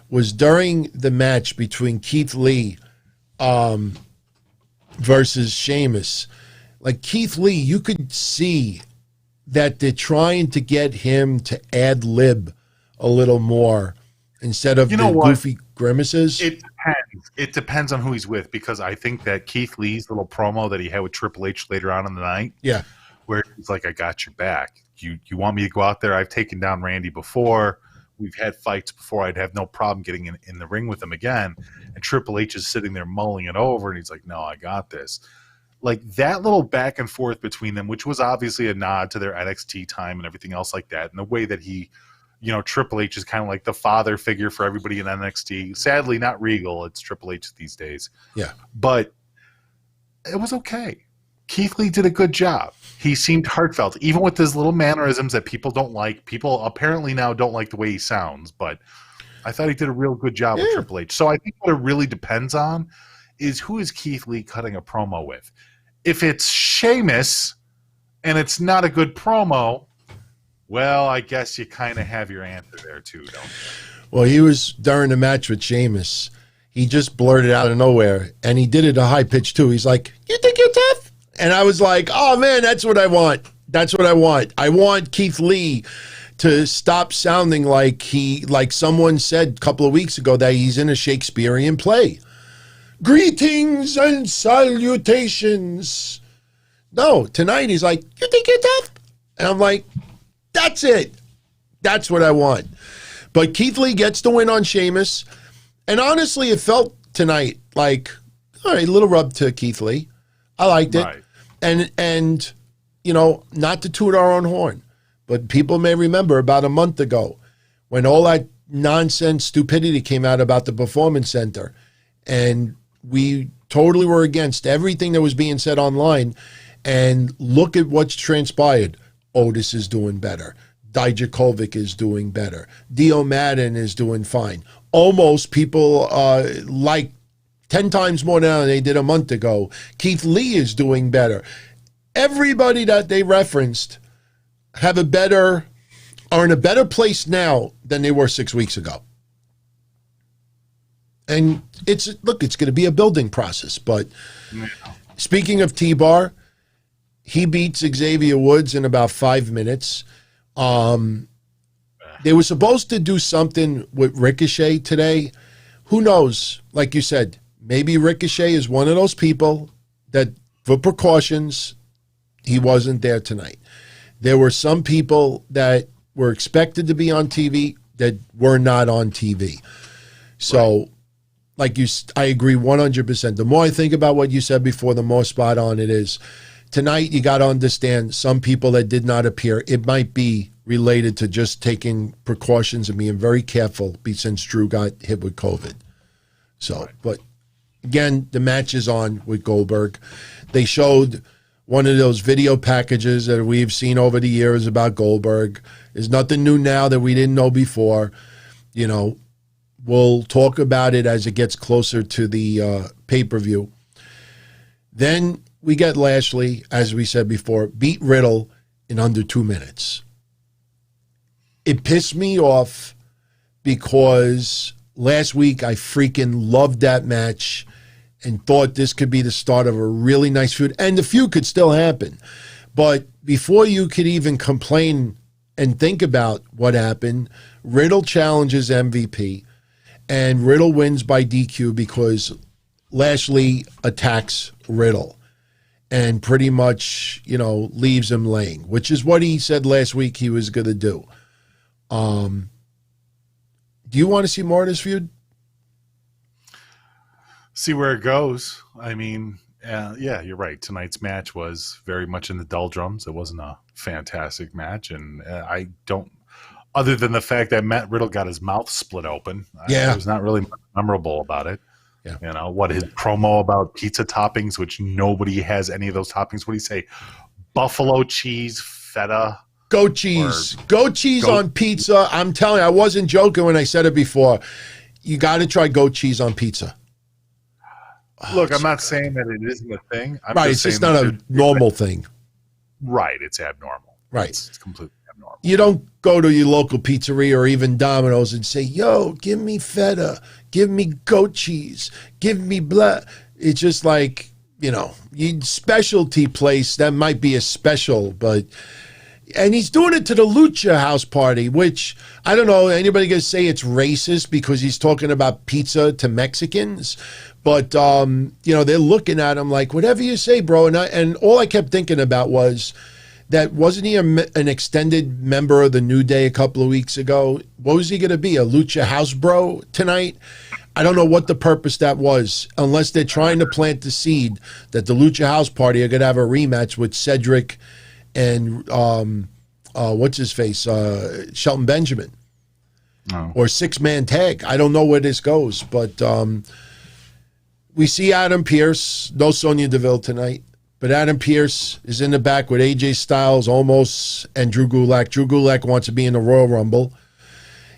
was during the match between Keith Lee versus Sheamus. Like Keith Lee, you could see that they're trying to get him to ad-lib a little more instead of goofy grimaces. It depends on who he's with, because I think that Keith Lee's little promo that he had with Triple H later on in the night, where he's like, I got your back. You want me to go out there? I've taken down Randy before. We've had fights before. I'd have no problem getting in the ring with him again. And Triple H is sitting there mulling it over, and he's like, no, I got this. Like that little back and forth between them, which was obviously a nod to their NXT time and everything else like that. And the way that he, Triple H is kind of like the father figure for everybody in NXT. Sadly, not Regal. It's Triple H these days. Yeah. But it was okay. Keith Lee did a good job. He seemed heartfelt, even with his little mannerisms that people don't like. People apparently now don't like the way he sounds, but I thought he did a real good job with Triple H. So I think what it really depends on is who is Keith Lee cutting a promo with. If it's Sheamus and it's not a good promo, well, I guess you kind of have your answer there too, don't you? Well, he was during the match with Sheamus. He just blurted out of nowhere, and he did it a high pitch too. He's like, "You think you're tough?" And I was like, "Oh man, that's what I want. That's what I want. I want Keith Lee to stop sounding like someone said a couple of weeks ago that he's in a Shakespearean play. Greetings and salutations. No, tonight he's like, you think you're tough? And I'm like, that's it. That's what I want. But Keith Lee gets the win on Sheamus. And honestly, it felt tonight like, all right, a little rub to Keith Lee. I liked it. Right. And not to toot our own horn, but people may remember about a month ago when all that nonsense stupidity came out about the Performance Center. And we totally were against everything that was being said online. And look at what's transpired. Otis is doing better. Dijakovic is doing better. Dio Madden is doing fine. Almost people like 10 times more now than they did a month ago. Keith Lee is doing better. Everybody that they referenced are in a better place now than they were 6 weeks ago. And it's going to be a building process. But speaking of T-Bar, he beats Xavier Woods in about 5 minutes. They were supposed to do something with Ricochet today. Who knows? Like you said, maybe Ricochet is one of those people that, for precautions, he wasn't there tonight. There were some people that were expected to be on TV that were not on TV. So, I agree 100%. The more I think about what you said before, the more spot on it is. Tonight, you got to understand some people that did not appear. It might be related to just taking precautions and being very careful since Drew got hit with COVID. So, but again, the match is on with Goldberg. They showed one of those video packages that we've seen over the years about Goldberg. There's nothing new now that we didn't know before, We'll talk about it as it gets closer to the pay-per-view. Then we get Lashley, as we said before, beat Riddle in under 2 minutes. It pissed me off because last week I freaking loved that match and thought this could be the start of a really nice feud. And the feud could still happen. But before you could even complain and think about what happened, Riddle challenges MVP, and Riddle wins by DQ because Lashley attacks Riddle and pretty much, leaves him laying, which is what he said last week he was going to do. Do you want to see more of this feud? See where it goes. I mean, yeah, you're right. Tonight's match was very much in the doldrums. It wasn't a fantastic match, and I don't, other than the fact that Matt Riddle got his mouth split open, it was not really much memorable about it. Yeah. What his promo about pizza toppings, which nobody has any of those toppings. What do you say? Buffalo cheese, feta. Goat cheese. Goat cheese on pizza. I'm telling you, I wasn't joking when I said it before. You got to try goat cheese on pizza. Look, I'm not saying that it isn't a thing. It's just not a normal thing. Right, it's abnormal. Right. It's completely abnormal. You don't go to your local pizzeria or even Domino's and say, yo, give me feta, give me goat cheese, give me blah. It's just like, specialty place, that might be a special, but... And he's doing it to the Lucha House Party, which, I don't know, anybody going to say it's racist because he's talking about pizza to Mexicans? But, they're looking at him like, whatever you say, bro. And all I kept thinking about was that wasn't he an extended member of the New Day a couple of weeks ago? What was he going to be, a Lucha House bro tonight? I don't know what the purpose that was, unless they're trying to plant the seed that the Lucha House Party are going to have a rematch with Cedric and what's his face, Shelton Benjamin, or 6-man tag. I don't know where this goes, but we see Adam Pearce, no Sonya Deville tonight, but Adam Pearce is in the back with AJ Styles, Omos, and Drew Gulak. Drew Gulak wants to be in the Royal Rumble.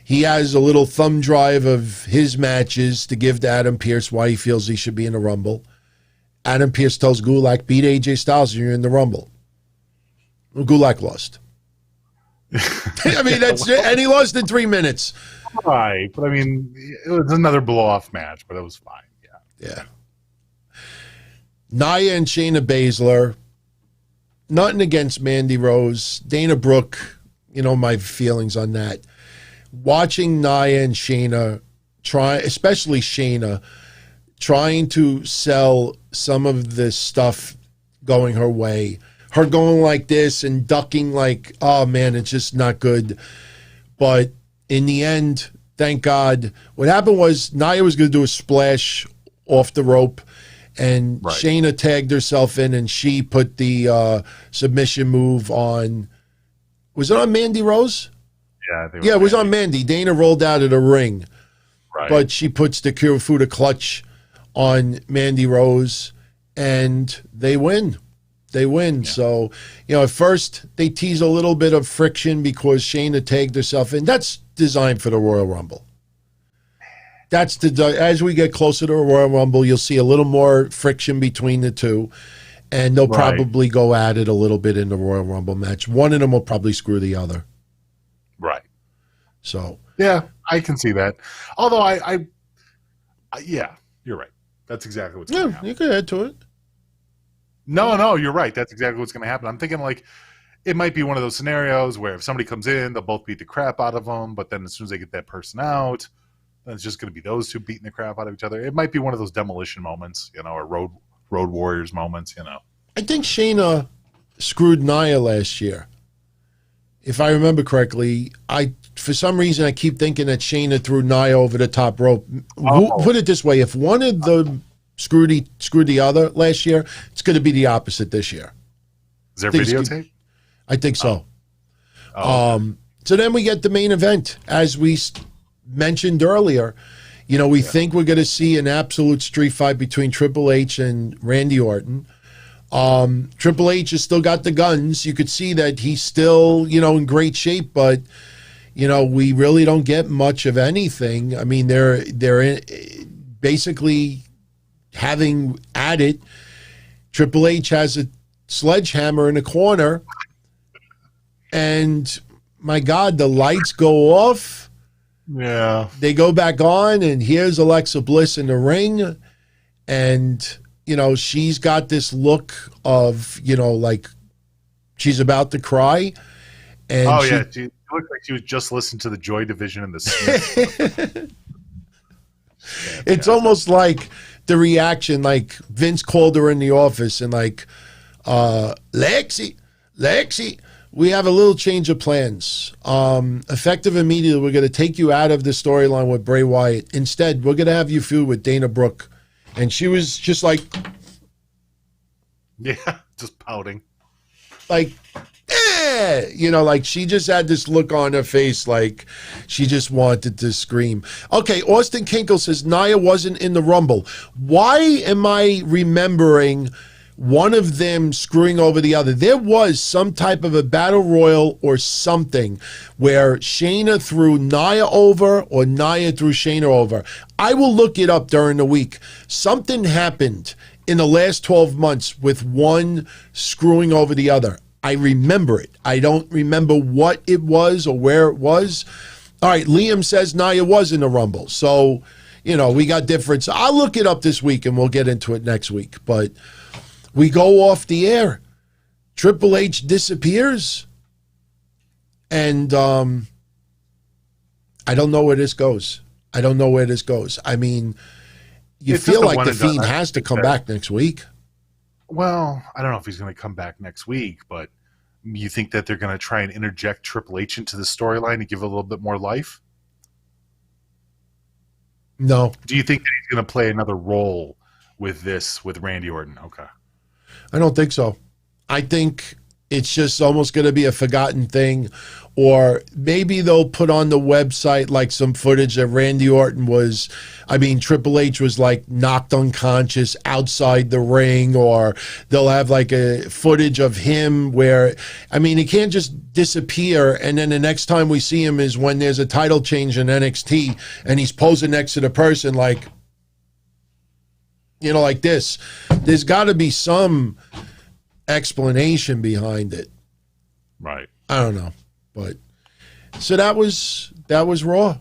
He has a little thumb drive of his matches to give to Adam Pearce why he feels he should be in the Rumble. Adam Pearce tells Gulak, beat AJ Styles and you're in the Rumble. Gulak lost. I mean, and he lost in 3 minutes. Right, but I mean, it was another blow-off match, but it was fine. Yeah. Nia and Shayna Baszler. Nothing against Mandy Rose. Dana Brooke, my feelings on that. Watching Nia and Shayna especially Shayna, trying to sell some of this stuff going her way. Her going like this and ducking like, oh, man, it's just not good. But in the end, thank God, what happened was Nia was going to do a splash off the rope, and Shayna tagged herself in, and she put the submission move on. Was it on Mandy Rose? Yeah, I think it was on Mandy. Dana rolled out of the ring. Right. But she puts the Kirifuda clutch on Mandy Rose, and they win. They win. Yeah. So, at first they tease a little bit of friction because Shayna tagged herself in. That's designed for the Royal Rumble. As we get closer to a Royal Rumble, you'll see a little more friction between the two, and they'll probably go at it a little bit in the Royal Rumble match. One of them will probably screw the other. Right. So. Yeah, I can see that. Although yeah, you're right. That's exactly what's going to happen. You can add to it. No, you're right. That's exactly what's going to happen. I'm thinking it might be one of those scenarios where if somebody comes in, they'll both beat the crap out of them, but then as soon as they get that person out, then it's just going to be those two beating the crap out of each other. It might be one of those demolition moments, or road warriors moments, I think Shayna screwed Nia last year. If I remember correctly, for some reason I keep thinking that Shayna threw Nia over the top rope. Put it this way, if one of them screwed the other last year, it's going to be the opposite this year. Is there videotape? I think so. So then we get the main event. As we mentioned earlier, we think we're going to see an absolute street fight between Triple H and Randy Orton. Triple H has still got the guns. You could see that he's still, in great shape, but, we really don't get much of anything. I mean, they're basically having at it. Triple H has a sledgehammer in a corner, and my God, the lights go off. Yeah. They go back on, and here's Alexa Bliss in the ring, and she's got this look of like she's about to cry. And she looked like she was just listening to the Joy Division and the Smiths. It's almost like the reaction, like Vince called her in the office and like, Lexi, we have a little change of plans. Effective immediately, we're going to take you out of the storyline with Bray Wyatt. Instead, we're going to have you feud with Dana Brooke. And she was just like, yeah, just pouting. Like, like she just had this look on her face like she just wanted to scream. Okay, Austin Kinkle says Nia wasn't in the Rumble. Why am I remembering one of them screwing over the other? There was some type of a battle royal or something where Shayna threw Nia over or Nia threw Shayna over. I will look it up during the week. Something happened in the last 12 months with one screwing over the other. I remember it. I don't remember what it was or where it was. All right, Liam says Nia was in the Rumble. So, we got difference. I'll look it up this week and we'll get into it next week. But we go off the air. Triple H disappears. And I don't know where this goes. I mean, you feel like the Fiend has to come back next week. Well, I don't know if he's going to come back next week, but you think that they're going to try and interject Triple H into the storyline and give it a little bit more life? No. Do you think that he's going to play another role with Randy Orton? Okay. I don't think so. I think it's just almost going to be a forgotten thing, or maybe they'll put on the website like some footage that Randy Orton Triple H was like knocked unconscious outside the ring, or they'll have like a footage of him where, he can't just disappear and then the next time we see him is when there's a title change in NXT and he's posing next to the person like, like this. There's got to be some explanation behind it. Right. I don't know. But so that was Raw,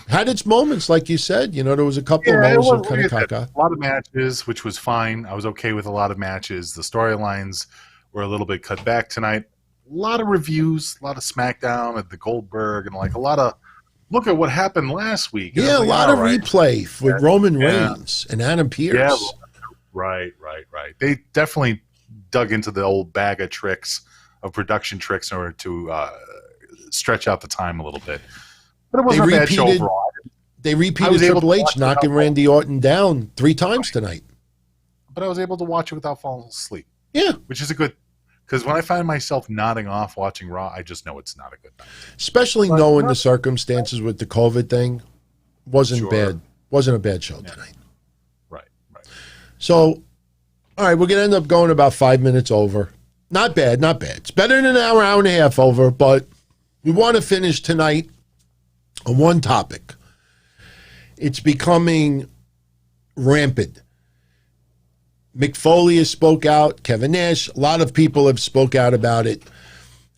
had its moments, like you said. There was a couple of moments of kind of caca. A lot of matches, which was fine. I was okay with a lot of matches. The storylines were a little bit cut back tonight. A lot of reviews, a lot of SmackDown at the Goldberg, and like a lot of look at what happened last week. Yeah, a lot of replay with Roman Reigns and Adam Pearce. Yeah, right. They definitely dug into the old bag of tricks, of production tricks, in order to stretch out the time a little bit. But it wasn't a bad show overall. They repeated Triple H knocking Randy Orton down 3 times tonight. But I was able to watch it without falling asleep. Yeah. Which is a good, because when I find myself nodding off watching Raw, I just know it's not a good night. Especially knowing the circumstances with the COVID thing. Wasn't bad. Wasn't a bad show tonight. Right. So, all right, we're going to end up going about 5 minutes over. Not bad. It's better than an hour and a half over, but we want to finish tonight on one topic. It's becoming rampant. Mick Foley has spoke out, Kevin Nash, a lot of people have spoke out about it,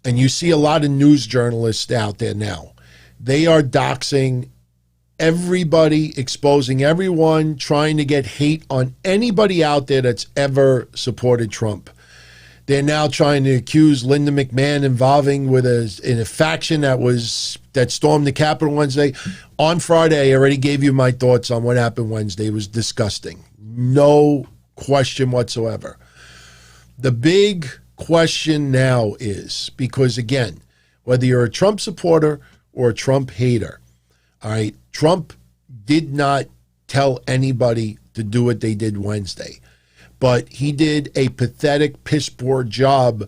and you see a lot of news journalists out there now. They are doxing everybody, exposing everyone, trying to get hate on anybody out there that's ever supported Trump. They're now trying to accuse Linda McMahon involving with in a faction that stormed the Capitol Wednesday. On Friday, I already gave you my thoughts on what happened Wednesday. It was disgusting. No question whatsoever. The big question now is, because again, whether you're a Trump supporter or a Trump hater, all right, Trump did not tell anybody to do what they did Wednesday. But he did a pathetic, piss-poor job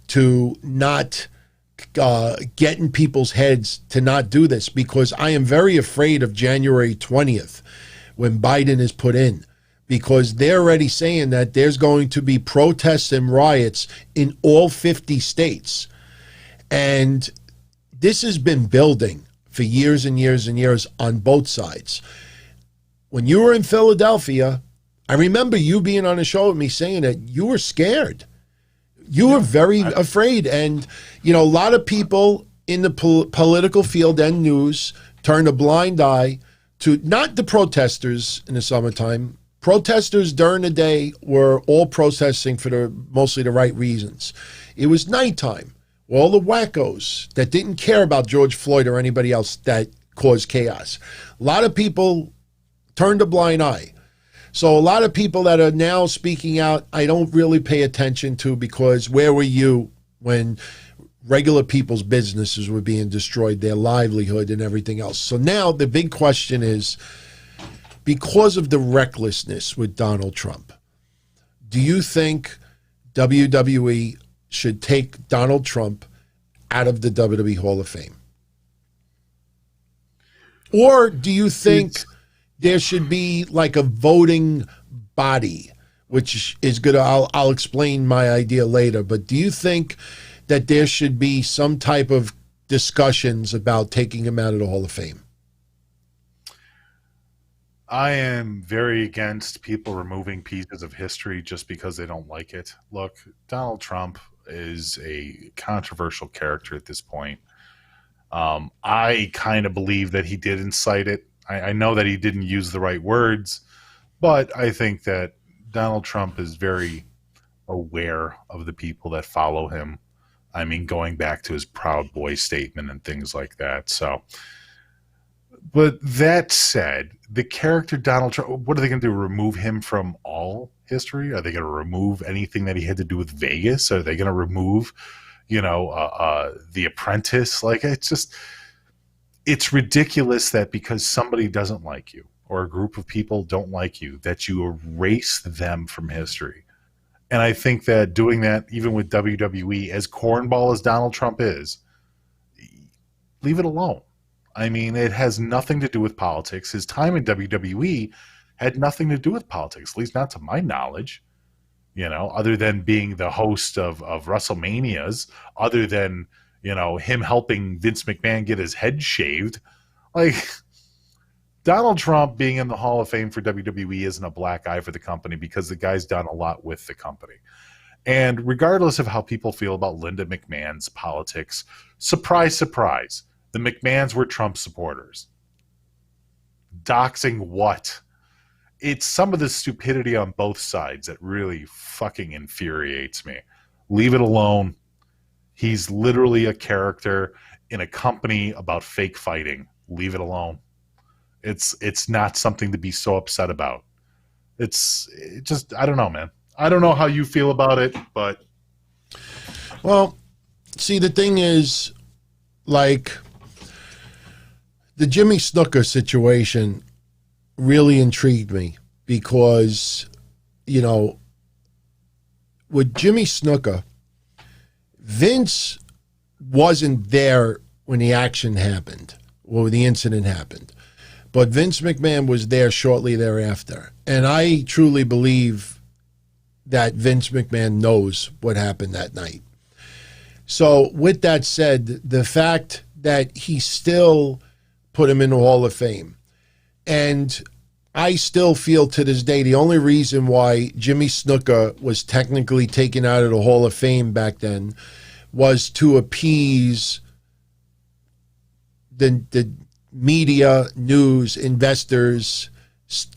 to not get in people's heads to not do this, because I am very afraid of January 20th when Biden is put in, because they're already saying that there's going to be protests and riots in all 50 states. And this has been building for years and years and years on both sides. When you were in Philadelphia, I remember you being on a show with me saying that you were scared. You were very afraid. And, a lot of people in the political field and news turned a blind eye to not the protesters in the summertime. Protesters during the day were all protesting for mostly the right reasons. It was nighttime. All the wackos that didn't care about George Floyd or anybody else that caused chaos. A lot of people turned a blind eye. So a lot of people that are now speaking out, I don't really pay attention to, because where were you when regular people's businesses were being destroyed, their livelihood and everything else? So now the big question is, because of the recklessness with Donald Trump, do you think WWE should take Donald Trump out of the WWE Hall of Fame? Or do you think there should be like a voting body, which is good? I'll explain my idea later, but do you think that there should be some type of discussions about taking him out of the Hall of Fame? I am very against people removing pieces of history just because they don't like it. Look, Donald Trump is a controversial character at this point. I kind of believe that he did incite it. I know that he didn't use the right words, but I think that Donald Trump is very aware of the people that follow him. I mean, going back to his Proud Boy statement and things like that. So, but that said, the character Donald Trump, what are they going to do? Remove him from all history? Are they going to remove anything that he had to do with Vegas? Are they going to remove, The Apprentice? Like, it's ridiculous that because somebody doesn't like you or a group of people don't like you, that you erase them from history. And I think that doing that, even with WWE, as cornball as Donald Trump is, leave it alone. I mean, it has nothing to do with politics. His time in WWE had nothing to do with politics, at least not to my knowledge, other than being the host of WrestleManias, other than, him helping Vince McMahon get his head shaved. Like, Donald Trump being in the Hall of Fame for WWE isn't a black eye for the company, because the guy's done a lot with the company. And regardless of how people feel about Linda McMahon's politics, surprise, surprise, the McMahons were Trump supporters. Doxing what? It's some of the stupidity on both sides that really fucking infuriates me. Leave it alone. He's literally a character in a company about fake fighting. Leave it alone. It's not something to be so upset about. It just, I don't know, man. I don't know how you feel about it, but. Well, see, the thing is, like, the Jimmy Snuka situation really intrigued me, because, with Jimmy Snuka, Vince wasn't there when the action happened, or the incident happened. But Vince McMahon was there shortly thereafter. And I truly believe that Vince McMahon knows what happened that night. So with that said, the fact that he still put him in the Hall of Fame, and I still feel to this day the only reason why Jimmy Snuka was technically taken out of the Hall of Fame back then was to appease the media, news, investors,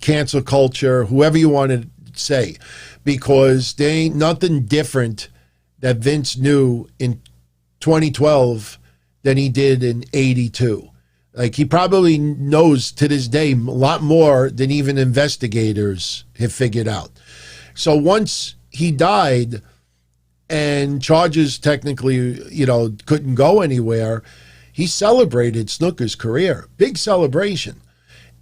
cancel culture, whoever you want to say, because there ain't nothing different that Vince knew in 2012 than he did in 82. Like, he probably knows to this day a lot more than even investigators have figured out. So once he died and charges technically, couldn't go anywhere, he celebrated Snuka's career. Big celebration.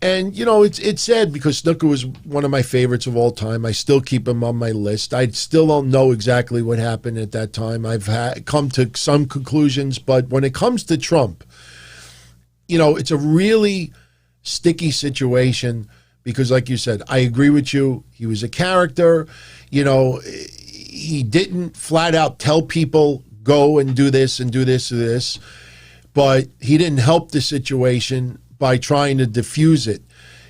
And, it's sad, because Snuka was one of my favorites of all time. I still keep him on my list. I still don't know exactly what happened at that time. I've come to some conclusions. But when it comes to Trump, it's a really sticky situation, because, like you said, I agree with you. He was a character. He didn't flat out tell people, go and do this and do this and this. but he didn't help the situation by trying to diffuse it.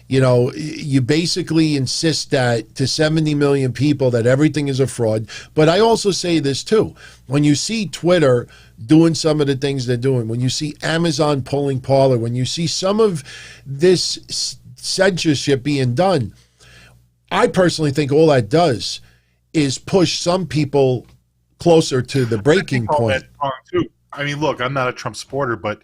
You know, you basically insist that to 70 million people that everything is a fraud. But I also say this too. When you see Twitter doing some of the things they're doing, when you see Amazon pulling Parler, when you see some of this censorship being done, I personally think all that does is push some people closer to the breaking point. Too. I mean, look, I'm not a Trump supporter, but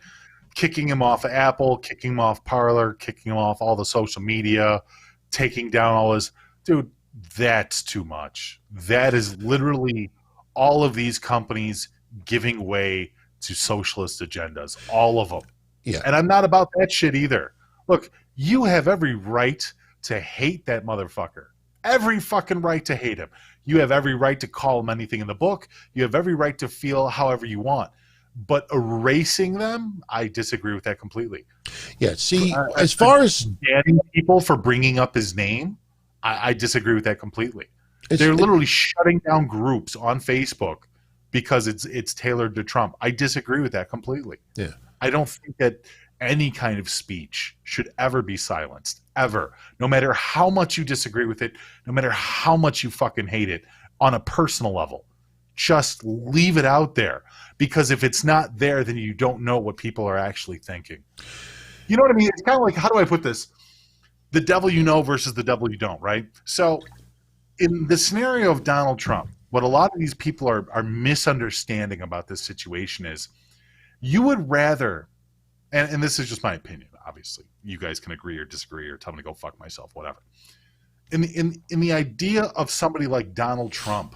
kicking him off of Apple, kicking him off Parler, kicking him off all the social media, taking down all his, dude, that's too much. That is literally all of these companies giving way to socialist agendas, all of them. Yeah. And I'm not about that shit either. Look, you have every right to hate that motherfucker. Every fucking right to hate him. You have every right to call him anything in the book. You have every right to feel however you want. But erasing them, I disagree with that completely. Yeah, see, as far as banning people for bringing up his name, I disagree with that completely. They're literally shutting down groups on Facebook because it's tailored to Trump. I disagree with that completely. Yeah, I don't think that any kind of speech should ever be silenced, ever. No matter how much you disagree with it, no matter how much you fucking hate it on a personal level. Just leave it out there, because if it's not there, then you don't know what people are actually thinking. You know what I mean? It's kind of like, how do I put this? The devil you know versus the devil you don't, right? So in the scenario of Donald Trump, what a lot of these people are misunderstanding about this situation is you would rather, and this is just my opinion, obviously. You guys can agree or disagree or tell me to go fuck myself, whatever. In the idea of somebody like Donald Trump,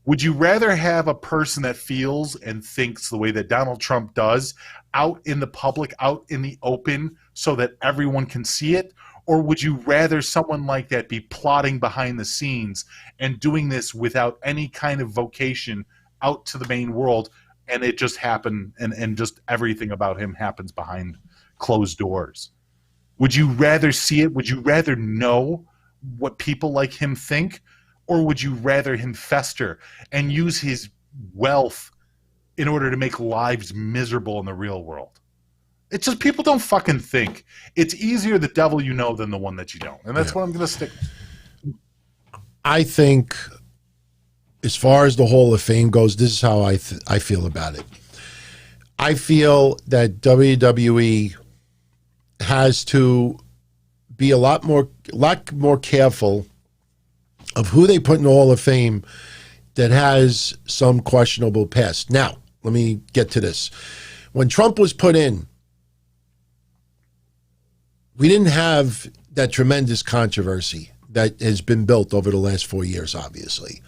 would you rather have a person that feels and thinks the way that Donald Trump does out in the public, out in the open, so that everyone can see it? Or would you rather someone like that be plotting behind the scenes and doing this without any kind of vocation out to the main world, and it just happened, and just everything about him happens behind closed doors? Would you rather see it? Would you rather know what people like him think? Or would you rather him fester and use his wealth in order to make lives miserable in the real world? It's just people don't fucking think. It's easier the devil you know than the one that you don't. And that's what I'm going to stick with. I think as far as the Hall of Fame goes, this is how I feel about it. I feel that WWE has to be a lot more careful of who they put in the Hall of Fame that has some questionable past. Now, let me get to this. When Trump was put in, we didn't have that tremendous controversy that has been built over the last 4 years, obviously.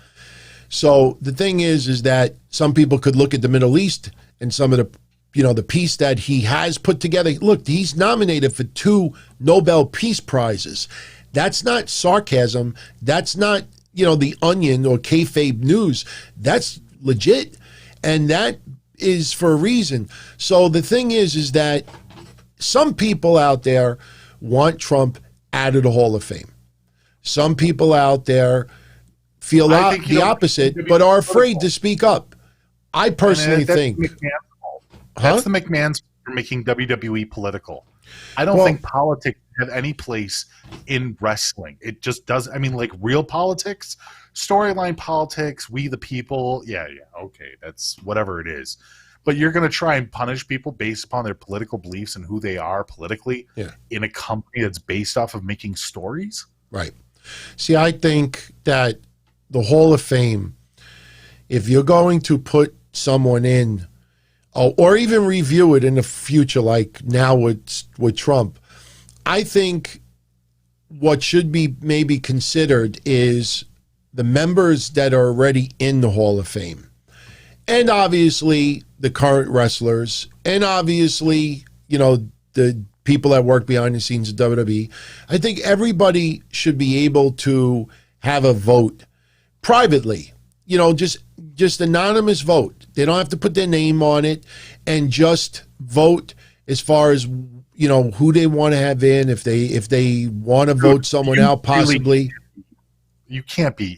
So the thing is that some people could look at the Middle East and some of the piece that he has put together. Look, he's nominated for 2 Nobel Peace Prizes. That's not sarcasm. That's not, the Onion or kayfabe news. That's legit. And that is for a reason. So the thing is that some people out there want Trump out of the Hall of Fame. Some people out there feel the opposite, but are afraid to speak up. I personally think. That's the McMahon's for making WWE political. I don't think politics have any place in wrestling. It just does. I mean, like real politics, storyline politics, we the people. Yeah, okay, that's whatever it is. But you're going to try and punish people based upon their political beliefs and who they are politically in a company that's based off of making stories? Right. See, I think that the Hall of Fame, if you're going to put someone in, or even review it in the future, like now with Trump, I think what should be maybe considered is the members that are already in the Hall of Fame. And obviously the current wrestlers, and obviously, the people that work behind the scenes of WWE. I think everybody should be able to have a vote privately, just anonymous vote. They don't have to put their name on it, and just vote as far as, who they want to have in, if they want to vote someone out, possibly. You can't be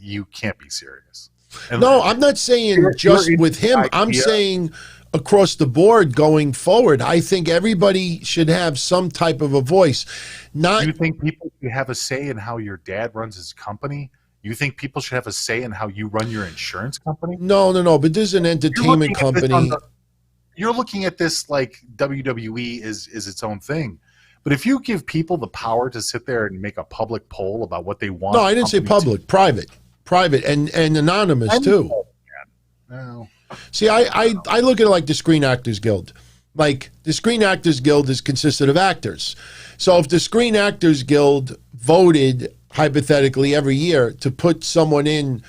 serious. And No, I'm not saying just with him. I'm saying across the board going forward. I think everybody should have some type of a voice. Not. Do you think people should have a say in how your dad runs his company? You think people should have a say in how you run your insurance company? No. But this is an entertainment company. You're looking at this like WWE is its own thing. But if you give people the power to sit there and make a public poll about what they want. No, I didn't say public, private, and anonymous too. No. See, I look at it like the Screen Actors Guild. Like the Screen Actors Guild is consisted of actors. So if the Screen Actors Guild voted hypothetically every year to put someone in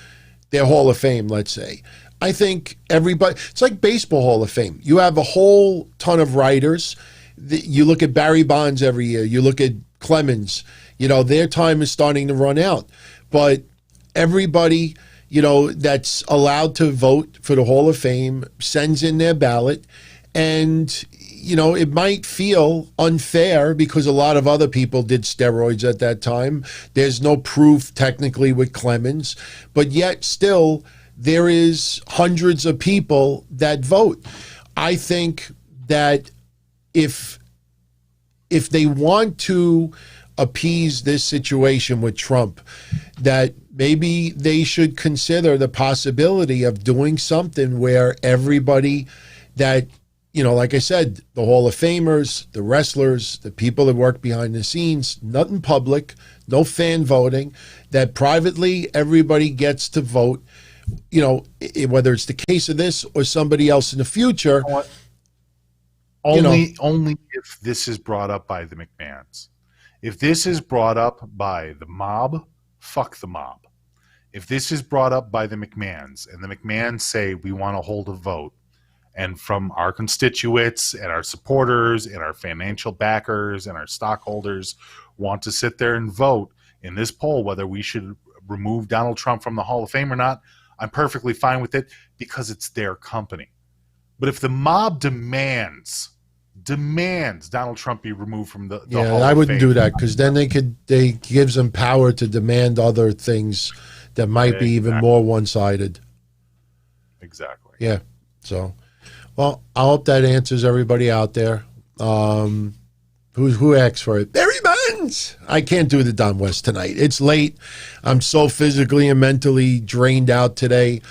their Hall of Fame, let's say, I think everybody, it's like Baseball Hall of Fame. You have a whole ton of writers. You look at Barry Bonds every year. You look at Clemens. Their time is starting to run out. But everybody, that's allowed to vote for the Hall of Fame sends in their ballot. And, it might feel unfair because a lot of other people did steroids at that time. There's no proof technically with Clemens. But yet still, there is hundreds of people that vote. I think that if they want to appease this situation with Trump, that maybe they should consider the possibility of doing something where everybody that, like I said, the Hall of Famers, the wrestlers, the people that work behind the scenes, nothing public, no fan voting, that privately everybody gets to vote, whether it's the case of this or somebody else in the future. Only if this is brought up by the McMahons. If this is brought up by the mob, fuck the mob. If this is brought up by the McMahons and the McMahons say we want to hold a vote, and from our constituents and our supporters and our financial backers and our stockholders want to sit there and vote in this poll whether we should remove Donald Trump from the Hall of Fame or not, I'm perfectly fine with it because it's their company. But if the mob demands Donald Trump be removed from the Hall of Fame, I wouldn't do that because then they gives them power to demand other things that might be even more one-sided. Exactly. Yeah. So, well, I hope that answers everybody out there. Who asked for it? Barry Bonds. I can't do the Don West tonight. It's late. I'm so physically and mentally drained out today.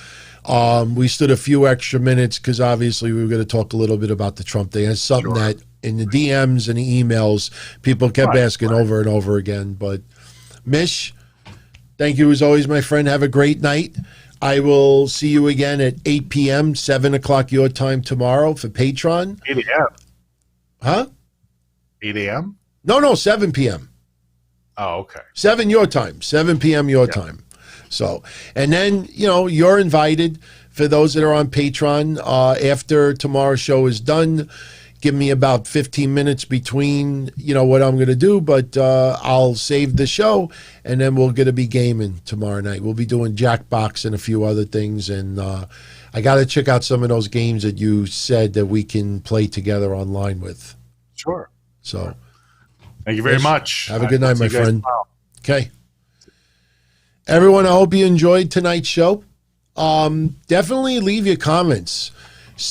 We stood a few extra minutes because obviously we were going to talk a little bit about the Trump thing. It's something that in the DMs and the emails, people kept asking over and over again. But Mish, thank you as always, my friend. Have a great night. I will see you again at 8 p.m., 7 o'clock your time tomorrow for Patreon. 8 a.m. Huh? 8 a.m.? No, 7 p.m. Oh, okay. 7 your time, 7 p.m. your time. So, and then, you're invited for those that are on Patreon. After tomorrow's show is done, give me about 15 minutes between, what I'm going to do, but I'll save the show, and then we're going to be gaming tomorrow night. We'll be doing Jackbox and a few other things, and I got to check out some of those games that you said that we can play together online with. Sure. So, thank you very much. Have a good night, my friend. Okay. Everyone, I hope you enjoyed tonight's show. Definitely leave your comments.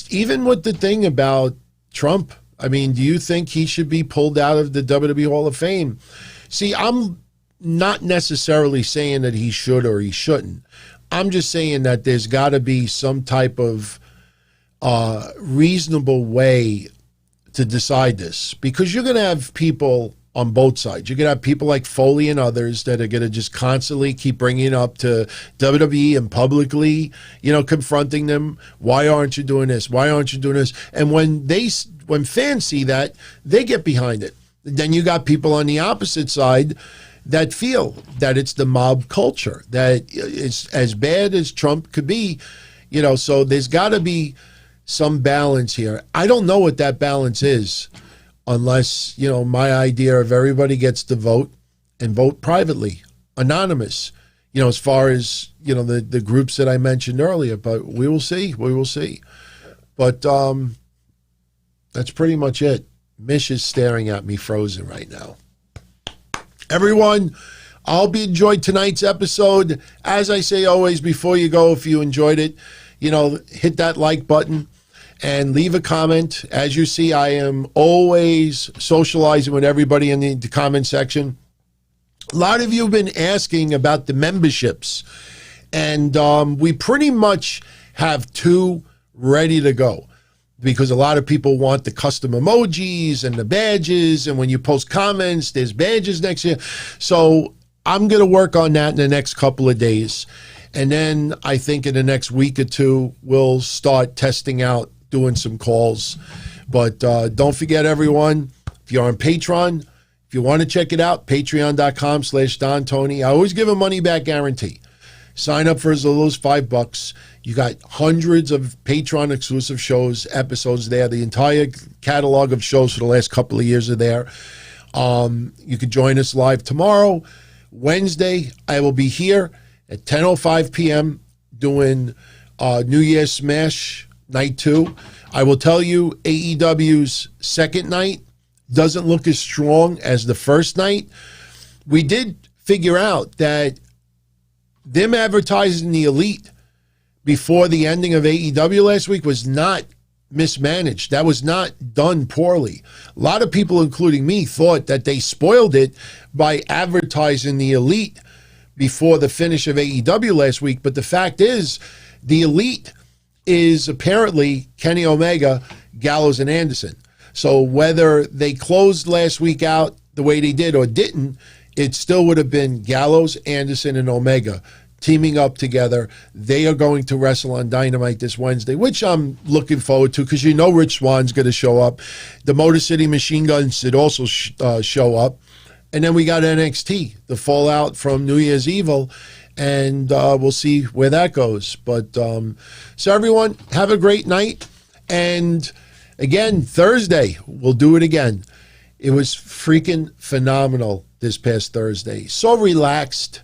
Even with the thing about Trump, I mean, do you think he should be pulled out of the WWE Hall of Fame? See, I'm not necessarily saying that he should or he shouldn't. I'm just saying that there's got to be some type of reasonable way to decide this, because you're going to have people on both sides. You're going to have people like Foley and others that are going to just constantly keep bringing it up to WWE and publicly, confronting them. Why aren't you doing this? Why aren't you doing this? And when fans see that, they get behind it. Then you got people on the opposite side that feel that it's the mob culture, that it's as bad as Trump could be, so there's got to be some balance here. I don't know what that balance is, unless, my idea of everybody gets to vote and vote privately, anonymous, as far as, the groups that I mentioned earlier. But we will see. But that's pretty much it. Mish is staring at me frozen right now. Everyone, I hope you enjoyed tonight's episode. As I say always, before you go, if you enjoyed it, hit that like button and leave a comment. As you see, I am always socializing with everybody in the comment section. A lot of you have been asking about the memberships, and we pretty much have 2 ready to go, because a lot of people want the custom emojis and the badges, and when you post comments, there's badges next to you. So I'm going to work on that in the next couple of days. And then I think in the next week or 2, we'll start testing out, doing some calls. But don't forget, everyone, if you're on Patreon, if you want to check it out, patreon.com/Don Tony. I always give a money back guarantee. Sign up for as little as $5. You got hundreds of Patreon exclusive shows, episodes there. The entire catalog of shows for the last couple of years are there. You can join us live tomorrow. Wednesday, I will be here at 10:05 p.m. doing New Year's Smash Night 2. I will tell you, AEW's second night doesn't look as strong as the first night. We did figure out that them advertising the Elite before the ending of AEW last week was not mismanaged. That was not done poorly. A lot of people, including me, thought that they spoiled it by advertising the Elite before the finish of AEW last week. But the fact is, the Elite is apparently Kenny Omega, Gallows, and Anderson. So whether they closed last week out the way they did or didn't, it still would have been Gallows, Anderson, and Omega teaming up together. They are going to wrestle on Dynamite this Wednesday, which I'm looking forward to, because Rich Swann's going to show up. The Motor City Machine Guns should also show up. And then we got NXT, the fallout from New Year's Evil, and we'll see where that goes. But so everyone, have a great night. And again, Thursday, we'll do it again. It was freaking phenomenal this past Thursday. So relaxed.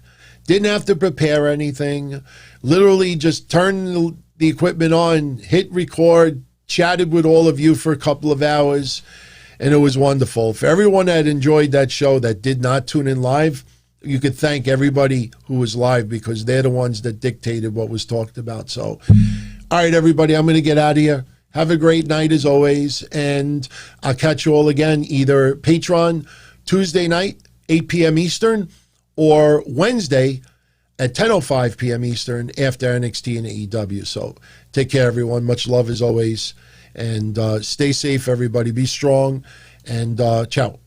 Didn't have to prepare anything. Literally just turned the equipment on, hit record, chatted with all of you for a couple of hours, and it was wonderful. For everyone that enjoyed that show that did not tune in live, you could thank everybody who was live, because they're the ones that dictated what was talked about. So, all right, everybody, I'm going to get out of here. Have a great night as always, and I'll catch you all again, either Patreon Tuesday night, 8 p.m. Eastern, or Wednesday at 10:05 p.m. Eastern after NXT and AEW. So take care, everyone. Much love as always, and stay safe, everybody. Be strong, and ciao.